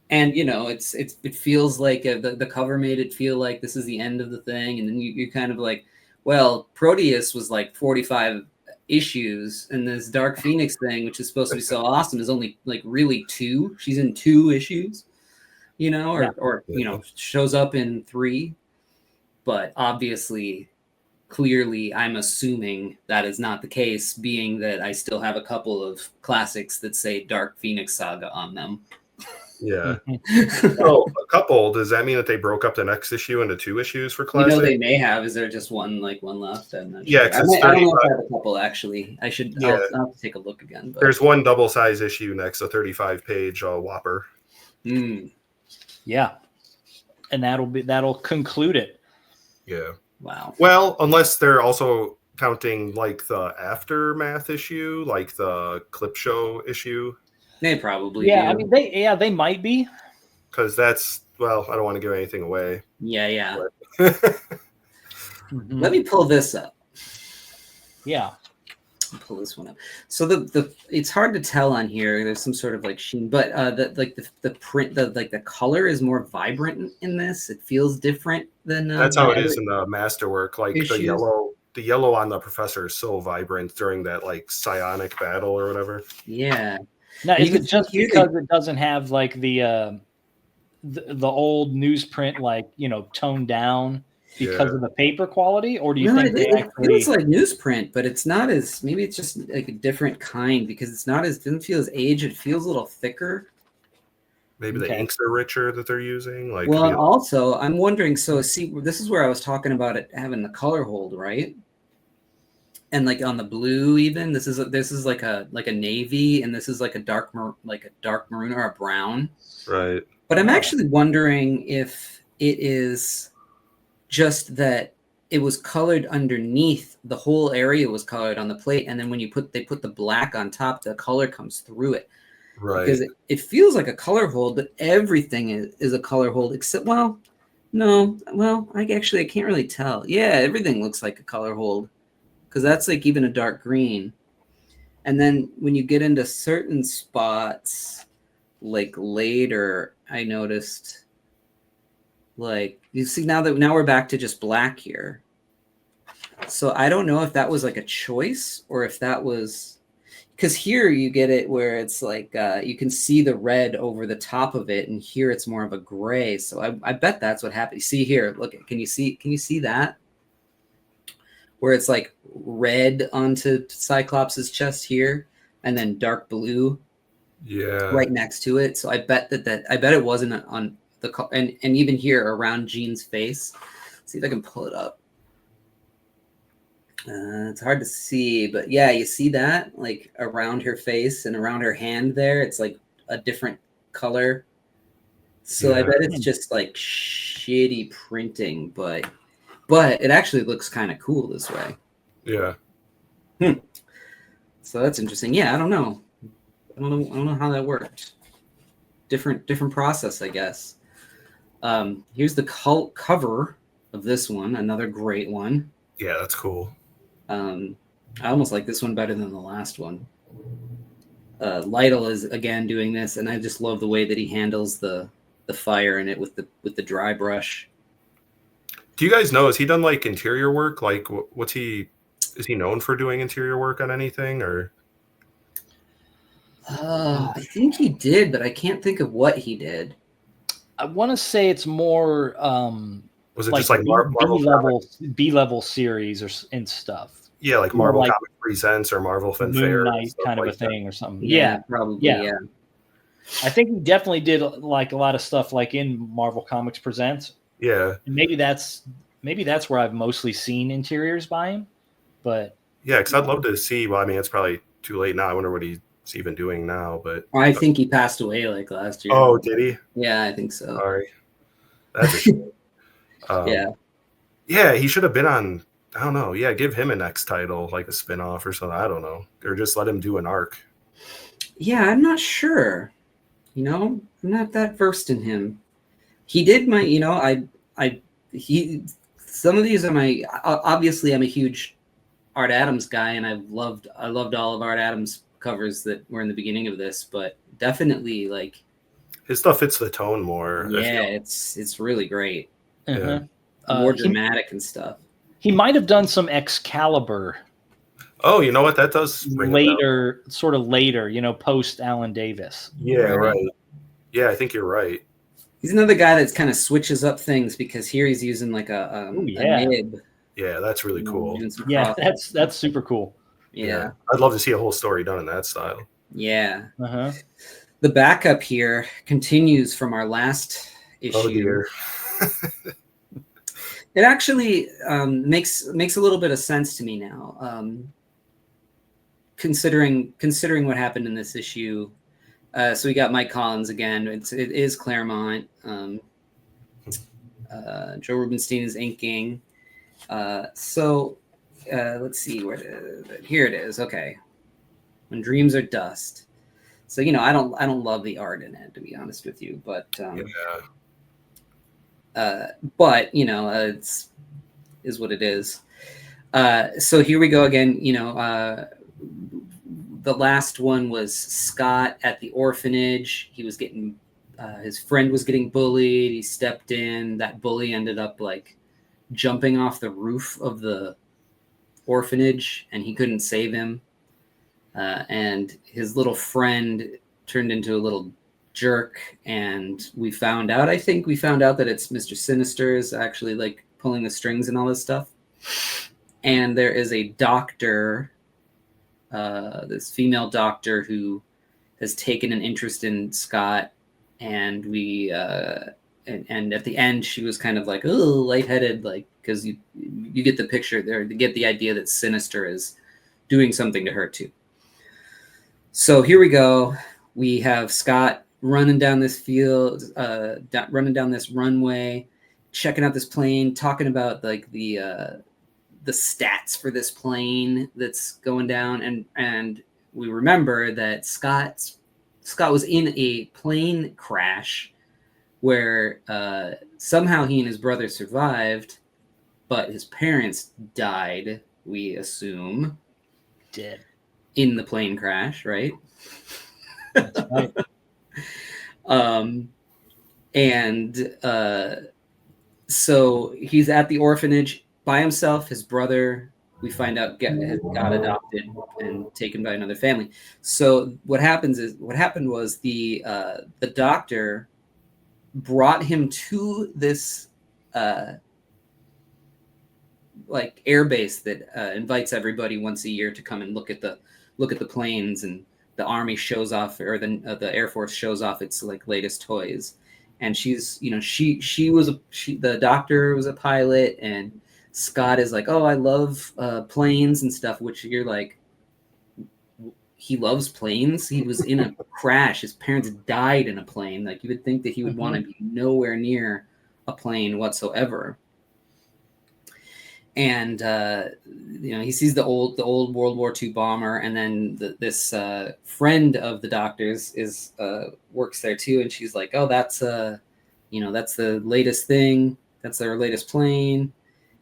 And, you know, it feels like the cover made it feel like this is the end of the thing. And then you're kind of like, well, Proteus was like 45 issues, and this Dark Phoenix thing, which is supposed to be so awesome, is only like really 2. She's in 2 issues, you know, or you know, shows up in 3. But obviously, clearly, I'm assuming that is not the case, being that I still have a couple of classics that say Dark Phoenix Saga on them. Yeah. So a couple, does that mean that they broke up the next issue into 2 issues for classic? You know, they may have. Is there just one left? I'm not sure. I don't know if I have a couple, actually. I'll have to take a look again. But. There's one double-size issue next, a 35-page whopper. Yeah. And that'll conclude it. Yeah. Wow. Well, unless they're also counting like the aftermath issue, like the clip show issue. They probably do. I mean, they might be. Because that's, well, I don't want to give anything away. Yeah. Let me pull this up. Yeah. I'll pull this one up. So the it's hard to tell on here. There's some sort of like sheen, but the print, the color is more vibrant in this. It feels different than that's how it is in the masterwork. Like issues. The yellow on the Professor is so vibrant during that like psionic battle or whatever. Yeah. Now, is it just because it doesn't have like the old newsprint, like, you know, toned down because of the paper quality, or do you think it feels like newsprint, but it's not as, maybe it's just like a different kind because it's not as, doesn't feel as aged. It feels a little thicker. Maybe the inks are richer that they're using. Like, well, and also I'm wondering. So see, this is where I was talking about it having the color hold, right? And like on the blue, even this is like a navy, and this is like a dark maroon or a brown. Right. But I'm actually wondering if it is just that it was colored underneath. The whole area was colored on the plate, and then when they put the black on top, the color comes through it. Right. Because it feels like a color hold, but everything is a color hold except, I can't really tell. Yeah, everything looks like a color hold. Because that's like even a dark green. And then when you get into certain spots, like later, I noticed, like, you see now we're back to just black here. So I don't know if that was like a choice or if that was, because here you get it where it's like you can see the red over the top of it, and here it's more of a gray. So I bet that's what happened. See here, look, can you see that? Where it's like red onto Cyclops' chest here, and then dark blue right next to it. So I bet I bet it wasn't on the and even here around Jean's face. Let's see if I can pull it up. It's hard to see, but yeah, you see that like around her face and around her hand there. It's like a different color. So I bet it's just like shitty printing, but it actually looks kind of cool this way. Yeah. So that's interesting. Yeah, I don't know how that worked. Different process, I guess. Here's the cover of this one, another great one. Yeah, that's cool. I almost like this one better than the last one. Lytle is again doing this, and I just love the way that he handles the fire in it with the dry brush. Do you guys know, has he done like interior work? Like is he known for doing interior work on anything, or? I think he did, but I can't think of what he did. I want to say it's more was it like just like Marvel B-level series and stuff? Yeah, like Marvel like Comics Presents or Marvel Fanfare. Moon Knight kind of a thing or something. Yeah, probably. Yeah. I think he definitely did like a lot of stuff like in Marvel Comics Presents. Yeah. And maybe that's where I've mostly seen interiors by him. But yeah, because I'd love to see. Well, I mean, it's probably too late now. I wonder what he's even doing now. But I think he passed away like last year. Oh, did he? Yeah, I think so. Sorry, that's a shame. Yeah, he should have been on. I don't know. Yeah, give him a next title, like a spinoff or something. I don't know, or just let him do an arc. Yeah, I'm not sure. I'm not that versed in him. He did my. Some of these are my. Obviously, I'm a huge Art Adams guy, and I loved all of Art Adams covers that were in the beginning of this, but definitely like his stuff fits the tone more. Yeah, it's really great. Uh-huh. More dramatic and stuff. He might have done some Excalibur. Oh, you know what? That does later, post Alan Davis. Yeah, right. Yeah, I think you're right. He's another guy that's kind of switches up things, because here he's using like a nib. Yeah, that's really cool. Yeah, that's super cool. Yeah. I'd love to see a whole story done in that style. Yeah. Uh-huh. The backup here continues from our last issue. Oh dear. It actually makes a little bit of sense to me now, considering what happened in this issue. So we got Mike Collins again. It is Claremont. Joe Rubinstein is inking. So let's see here it is. Okay, When Dreams Are Dust. So I don't love the art in it, to be honest with you, but it's is what it is. So here we go again. The last one was Scott at the orphanage. He was getting his friend was getting bullied. He stepped in. That bully ended up like jumping off the roof of the orphanage, and he couldn't save him. And his little friend turned into a little jerk, and we found out that it's Mr. Sinister is actually like pulling the strings and all this stuff. And there is a doctor, this female doctor who has taken an interest in Scott, and we and at the end she was kind of like, oh, lightheaded, like, because you get the picture there, to get the idea that Sinister is doing something to her too. So here we go. We have Scott running down this field, running down this runway, checking out this plane, talking about like the stats for this plane that's going down, and we remember that Scott was in a plane crash where somehow he and his brother survived, but his parents died, we assume. Dead. In the plane crash, right? That's right. So he's at the orphanage by himself. His brother we find out got adopted and taken by another family. So what happened was the doctor brought him to this like air base that invites everybody once a year to come and look at the planes, and the Army shows off, or the Air Force shows off its like latest toys. And she's, you know, the doctor was a pilot, and Scott is like, oh, I love planes and stuff, which you're like, he loves planes. He was in a crash. His parents died in a plane. Like, you would think that he would want to be nowhere near a plane whatsoever. And you know, he sees the old World War II bomber, and then this friend of the doctor's is works there too, and she's like, oh, that's you know, that's the latest thing. That's their latest plane.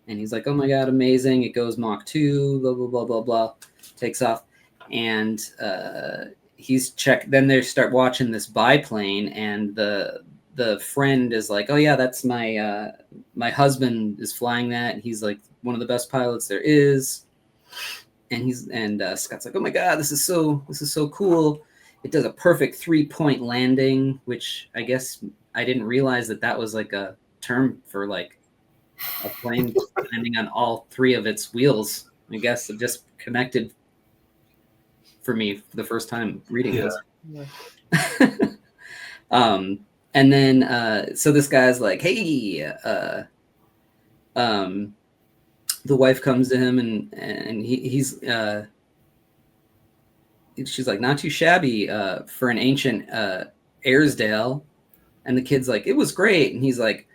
And he's like, oh my God, amazing! It goes Mach 2, blah blah blah blah blah, takes off, and Then they start watching this biplane, and the friend is like, oh yeah, that's my husband is flying that, and he's like one of the best pilots there is. And Scott's like, oh my God, this is so cool. It does a perfect 3-point landing, which I guess I didn't realize that was like a term for like a plane landing on all 3 of its wheels. I guess it just connected for me for the first time reading this. And then, so this guy's like, hey, the wife comes to him, and she's like, not too shabby for an ancient Airedale. And the kid's like, it was great. And he's like,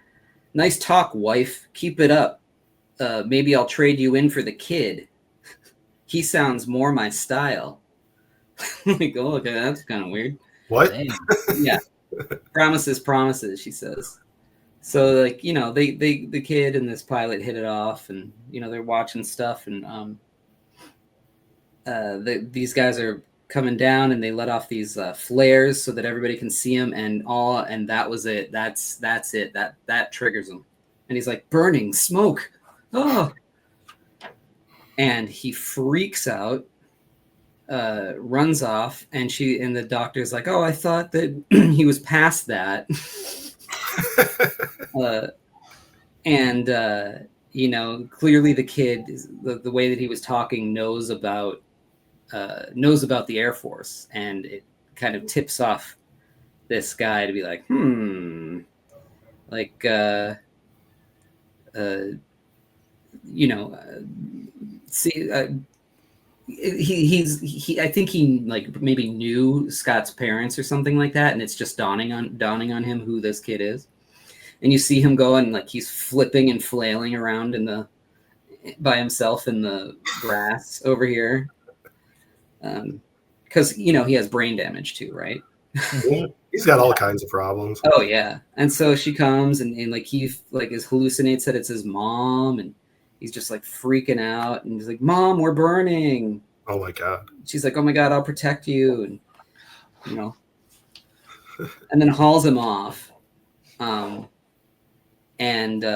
nice talk, wife. Keep it up. Maybe I'll trade you in for the kid. He sounds more my style. Like, oh, okay, that's kind of weird. What? Yeah. Promises, she says. So, like, you know, the kid and this pilot hit it off, and, you know, they're watching stuff, and these guys are coming down, and they let off these flares so that everybody can see them, and that was it. That's it. That triggers him. And he's like, burning smoke. Oh. And he freaks out, runs off, and the doctor's like, oh, I thought that he was past that. You know, clearly the kid, the way that he was talking, knows about the Air Force, and it kind of tips off this guy to be like, like, you know, see, I think he like maybe knew Scott's parents or something like that, and it's just dawning on him who this kid is. And you see him go, and like he's flipping and flailing around by himself in the grass over here, because you know he has brain damage too, right? He's got all kinds of problems. Oh yeah. And so she comes, and like he like hallucinates that it's his mom, and he's just like freaking out, and he's like, Mom, we're burning. Oh my God. She's like, oh my God, I'll protect you. And, you know, and then hauls him off.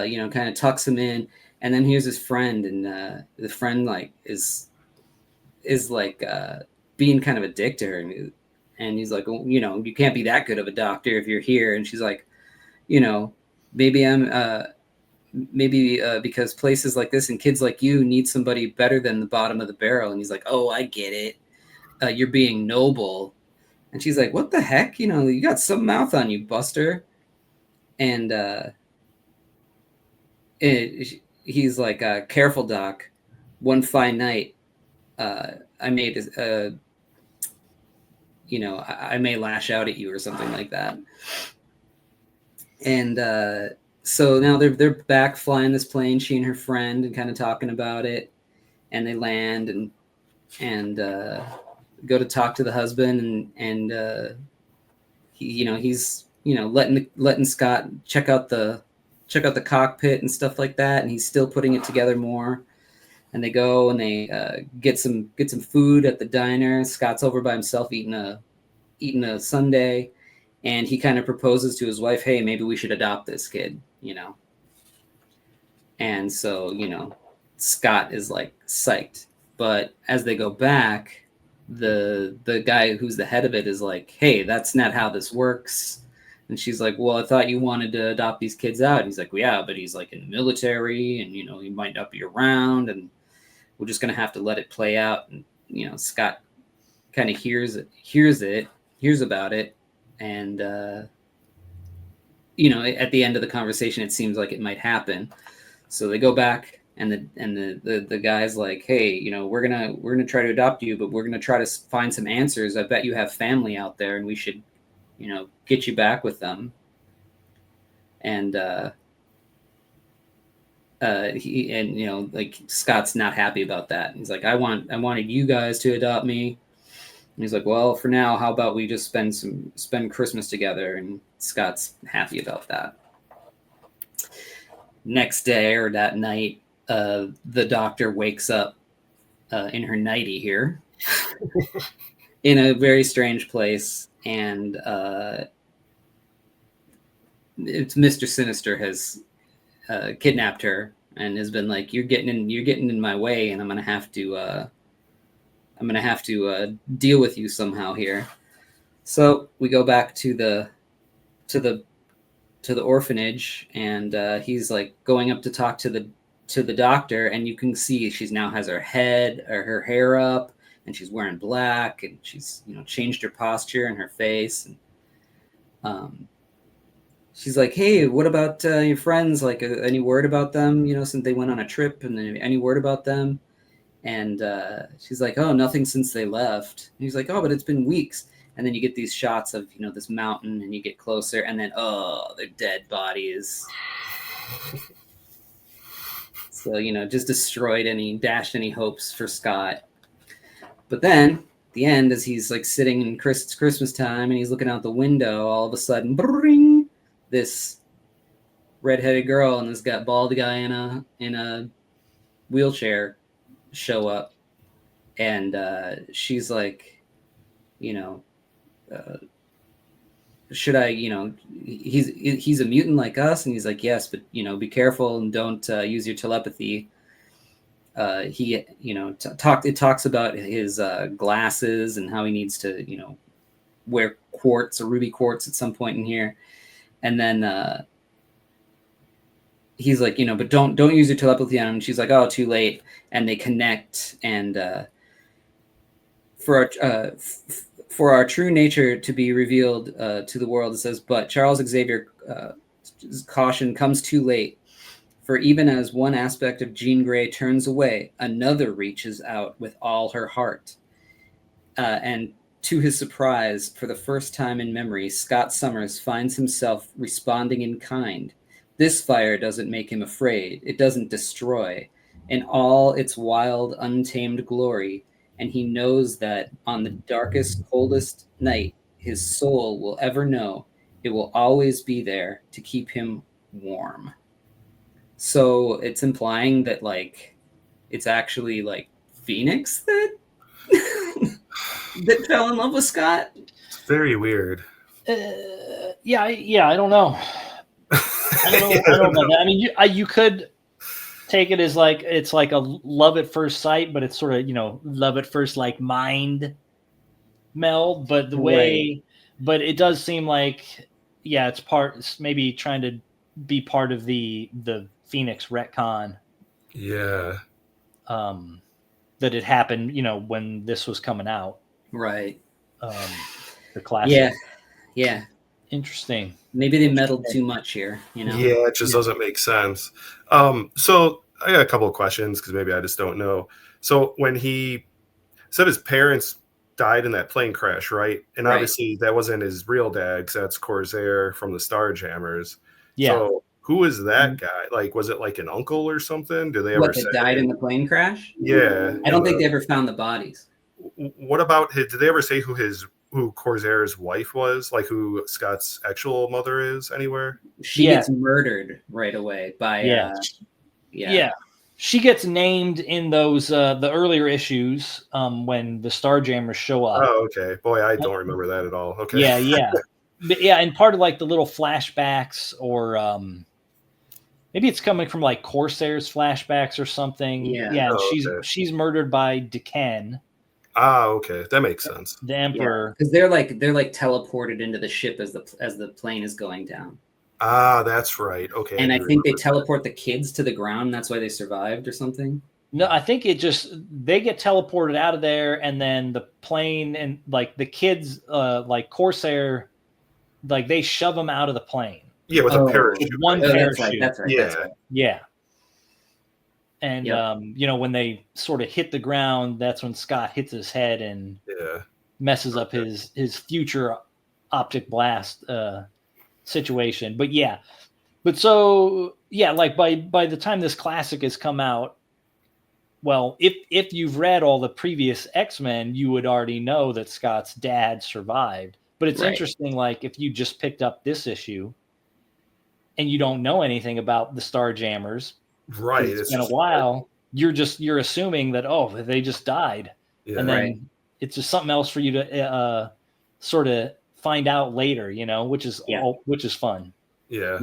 You know, kind of tucks him in. And then here's his friend, and the friend like is like being kind of a dick to her. And he's like, well, you know, you can't be that good of a doctor if you're here. And she's like, you know, maybe because places like this and kids like you need somebody better than the bottom of the barrel. And he's like, oh, I get it. You're being noble. And she's like, what the heck? You know, you got some mouth on you, Buster. And he's like, careful, Doc. One fine night, I made, you know, I may lash out at you or something like that. And so now they're back flying this plane, she and her friend, and kind of talking about it. And they land and go to talk to the husband, and he's letting Scott check out the cockpit and stuff like that, and he's still putting it together more. And they go and they get some food at the diner. Scott's over by himself eating a sundae, and he kind of proposes to his wife, hey, maybe we should adopt this kid, you know. And so, you know, Scott is like psyched. But as they go back, the guy who's the head of it is like, hey, that's not how this works. And she's like, well, I thought you wanted to adopt these kids out. And he's like, well, yeah, but he's like in the military and, you know, he might not be around and we're just going to have to let it play out. And, you know, Scott kind of hears about it. And, you know, at the end of the conversation, it seems like it might happen. So they go back and the guy's like, hey, you know, we're gonna try to adopt you, but we're gonna try to find some answers. I bet you have family out there, and we should, you know, get you back with them. And you know, like Scott's not happy about that. He's like, I wanted you guys to adopt me. And he's like, well, for now, how about we just spend Christmas together? And Scott's happy about that. Next day or that night, the doctor wakes up in her nightie here in a very strange place, and it's Mr. Sinister has kidnapped her and has been like, you're getting in my way, and I'm gonna have to deal with you somehow here. So we go back to the orphanage, and he's like going up to talk to the doctor, and you can see she now has her hair up, and she's wearing black, and she's, you know, changed her posture and her face, and she's like, hey, what about your friends? Like, any word about them? You know, since they went on a trip, and then any word about them? And she's like, oh, nothing since they left. And he's like, oh, but it's been weeks. And then you get these shots of, you know, this mountain, and you get closer, and then, oh, their dead bodies. So, you know, just dashed any hopes for Scott. But then, at the end, as he's like sitting in Christmas time, and he's looking out the window, all of a sudden, bring, this redheaded girl and this bald guy in a wheelchair show up, and she's like, you know, should I, you know, he's a mutant like us, and he's like, yes, but, you know, be careful and don't use your telepathy. He, you know, it talks about his glasses and how he needs to, you know, wear quartz or ruby quartz at some point in here, and then he's like, you know, but don't use your telepathy on him. And she's like, oh, too late. And they connect, and for our true nature to be revealed to the world, it says, but Charles Xavier caution comes too late. For even as one aspect of Jean Grey turns away, another reaches out with all her heart. And to his surprise, for the first time in memory, Scott Summers finds himself responding in kind. This fire doesn't make him afraid. It doesn't destroy. In all its wild, untamed glory, and he knows that on the darkest, coldest night his soul will ever know, it will always be there to keep him warm. So it's implying that, like, it's actually like Phoenix that that fell in love with Scott. It's very weird. Yeah, I don't know. I don't know that. I mean, you could take it as like it's like a love at first sight, but it's sort of, you know, love at first like mind meld. But the way, but it does seem like, yeah, it's maybe trying to be part of the Phoenix retcon. Yeah. That it happened, you know, when this was coming out. Right. The classic. Yeah. Interesting. Maybe they meddled too much here, you know? Yeah, it just doesn't make sense. So I got a couple of questions because maybe I just don't know. So when he said his parents died in that plane crash, right? And obviously that wasn't his real dad, because that's Corsair from the Starjammers. Yeah. So who is that guy? Like, was it like an uncle or something? Do they ever say died in the plane crash? Yeah. I don't think they ever found the bodies. What about did they ever say who Corsair's wife was? Like, who Scott's actual mother is anywhere? She gets murdered right away by She gets named in those the earlier issues when the Starjammers show up. Oh, okay. Boy, I don't remember that at all. Okay. Yeah. But yeah, and part of like the little flashbacks or maybe it's coming from like Corsair's flashbacks or something. Yeah. And Oh, she's murdered by Decan, Okay, that makes sense. the Emperor. Because they're like teleported into the ship as the plane is going down. That's right. Okay. And I do think they remember teleport the kids to the ground. That's why they survived or something. No, I think they get teleported out of there, and then the plane and like the kids, like Corsair, like they shove them out of the plane. that. Yeah, with a parachute. One parachute. That's right. Yeah. That's right. Yeah. And Yep. when they sort of hit the ground, that's when Scott hits his head and Yeah. messes up his future optic blast situation. But yeah. But so yeah, like by the time this classic has come out, well, if you've read all the previous X-Men, you would already know that Scott's dad survived. But it's interesting, like if you just picked up this issue and you don't know anything about the Starjammers, Right. it's been a while, you're assuming that they just died. Yeah. And then it's just something else for you to sort of find out later, which is fun. Yeah.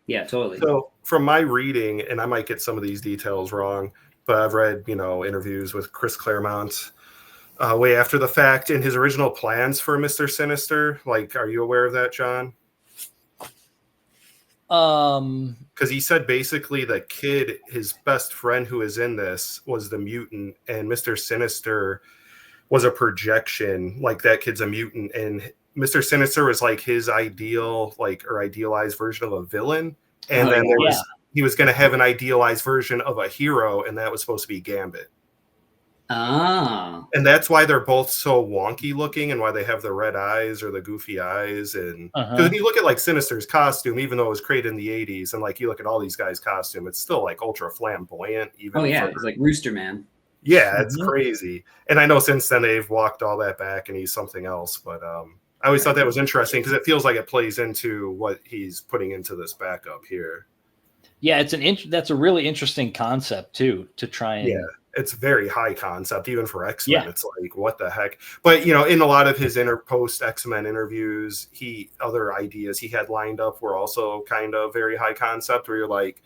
Yeah, totally. So from my reading, and I might get some of these details wrong, but I've read, interviews with Chris Claremont way after the fact in his original plans for Mr. Sinister. Like, are you aware of that, John? Because he said basically the kid, his best friend who is in this was the mutant, and Mr. Sinister was a projection. Like that kid's a mutant, and Mr. Sinister was like his idealized version of a villain. And then he was going to have an idealized version of a hero, and that was supposed to be Gambit. Ah. And that's why they're both so wonky looking, and why they have the red eyes or the goofy eyes. And because when you look at like Sinister's costume, even though it was created in the 80s, and like you look at all these guys' costume, it's still like ultra flamboyant. Even it's like Rooster Man. Yeah, it's crazy. And I know since then they've walked all that back, and he's something else. But I always thought that was interesting because it feels like it plays into what he's putting into this backup here. Yeah, that's a really interesting concept too, to try and it's very high concept even for X-Men. Yeah. It's like, what the heck? But in a lot of his post X-Men interviews, other ideas he had lined up were also kind of very high concept, where you're like,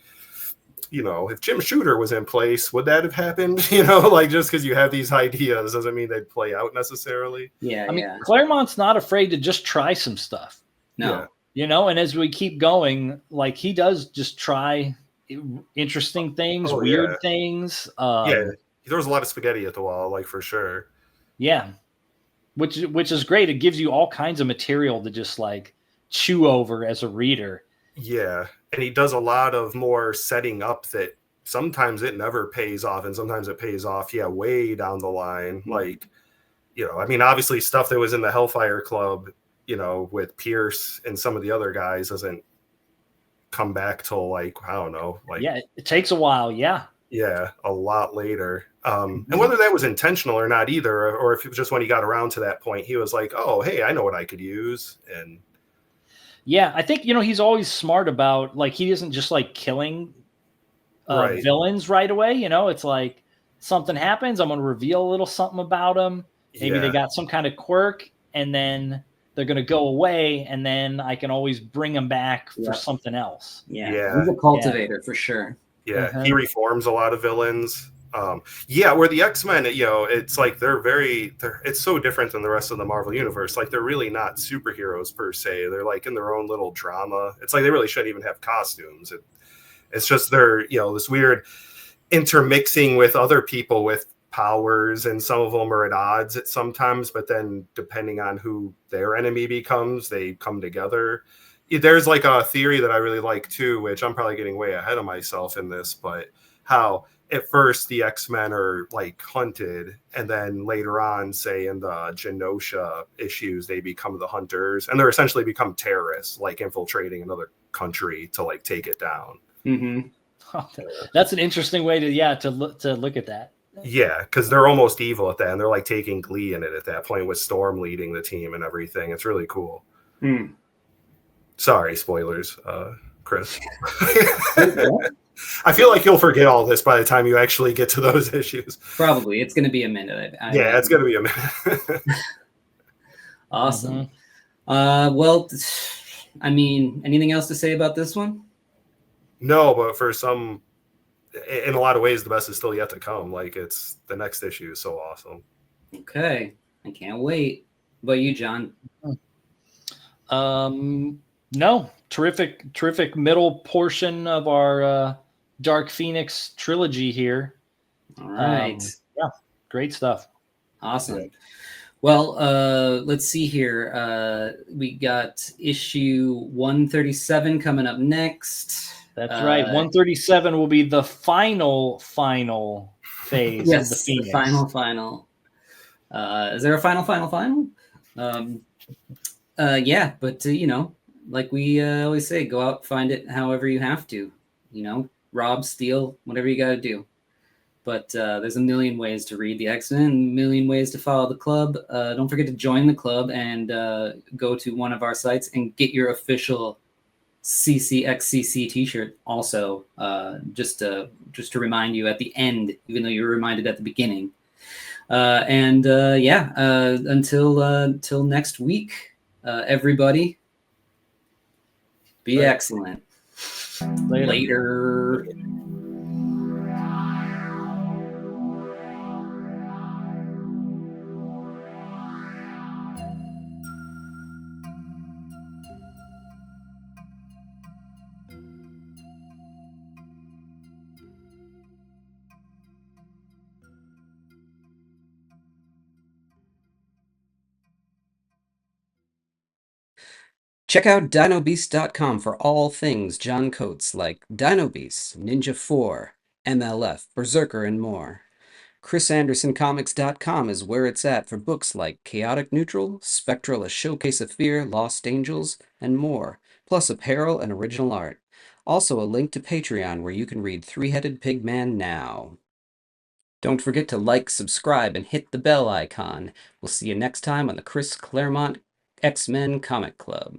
if Jim Shooter was in place, would that have happened? Like just because you have these ideas doesn't mean they'd play out necessarily. Yeah. I mean, Claremont's not afraid to just try some stuff. No. And as we keep going, like he does just try interesting things, weird things. He throws a lot of spaghetti at the wall, like for sure. Yeah. Which is great. It gives you all kinds of material to just like chew over as a reader. Yeah. And he does a lot of more setting up that sometimes it never pays off, and sometimes it pays off, way down the line. Like, I mean, obviously stuff that was in the Hellfire Club, with Pierce and some of the other guys doesn't come back till like, I don't know. Like, it takes a while. Yeah, a lot later. And whether that was intentional or not either, or if it was just when he got around to that point, he was like, oh, hey, I know what I could use. And yeah, I think, he's always smart about, like, he isn't just like killing villains right away. It's like something happens, I'm going to reveal a little something about them. Maybe they got some kind of quirk, and then they're going to go away, and then I can always bring them back for something else. Yeah. He's a cultivator for sure. Yeah, he reforms a lot of villains. Where the X-Men, it's like it's so different than the rest of the Marvel universe. Like they're really not superheroes per se. They're like in their own little drama. It's like they really shouldn't even have costumes. It's just they're, this weird intermixing with other people with powers, and some of them are at odds at sometimes, but then depending on who their enemy becomes, they come together. There's like a theory that I really like too, which I'm probably getting way ahead of myself in this, but how at first the X-Men are like hunted, and then later on, say in the Genosha issues, they become the hunters, and they're essentially become terrorists, like infiltrating another country to like take it down. That's an interesting way to look at that. Yeah, because they're almost evil at that, and they're like taking glee in it at that point with Storm leading the team and everything. It's really cool. Sorry, spoilers, Chris. I feel like you'll forget all this by the time you actually get to those issues. Probably. It's going to be a minute. It's going to be a minute. Awesome. Well, I mean, anything else to say about this one? No, but for some, in a lot of ways, the best is still yet to come. Like, it's the next issue is so awesome. Okay, I can't wait. What about you, John? No, terrific middle portion of our Dark Phoenix trilogy here. All right. Yeah, great stuff. Awesome. Well, let's see here. We got issue 137 coming up next. That's right. 137 will be the final phase yes, of the Phoenix. The final. Is there a final? Yeah, but you know, like we always say, go out, find it however you have to. You know, rob, steal, whatever you got to do. But there's a million ways to read the X-Men, a million ways to follow the club. Don't forget to join the club and go to one of our sites and get your official CCXCC t-shirt also, just to remind you at the end, even though you were reminded at the beginning. Until next week, everybody, be excellent. Later. Check out dinobeast.com for all things John Coates like Dino Beast, Ninja 4, M.L.F, Berserker, and more. ChrisAndersonComics.com is where it's at for books like Chaotic Neutral, Spectral, A Showcase of Fear, Lost Angels, and more, plus apparel and original art. Also a link to Patreon where you can read Three-Headed Pig Man now. Don't forget to like, subscribe, and hit the bell icon. We'll see you next time on the Chris Claremont X-Men Comic Club.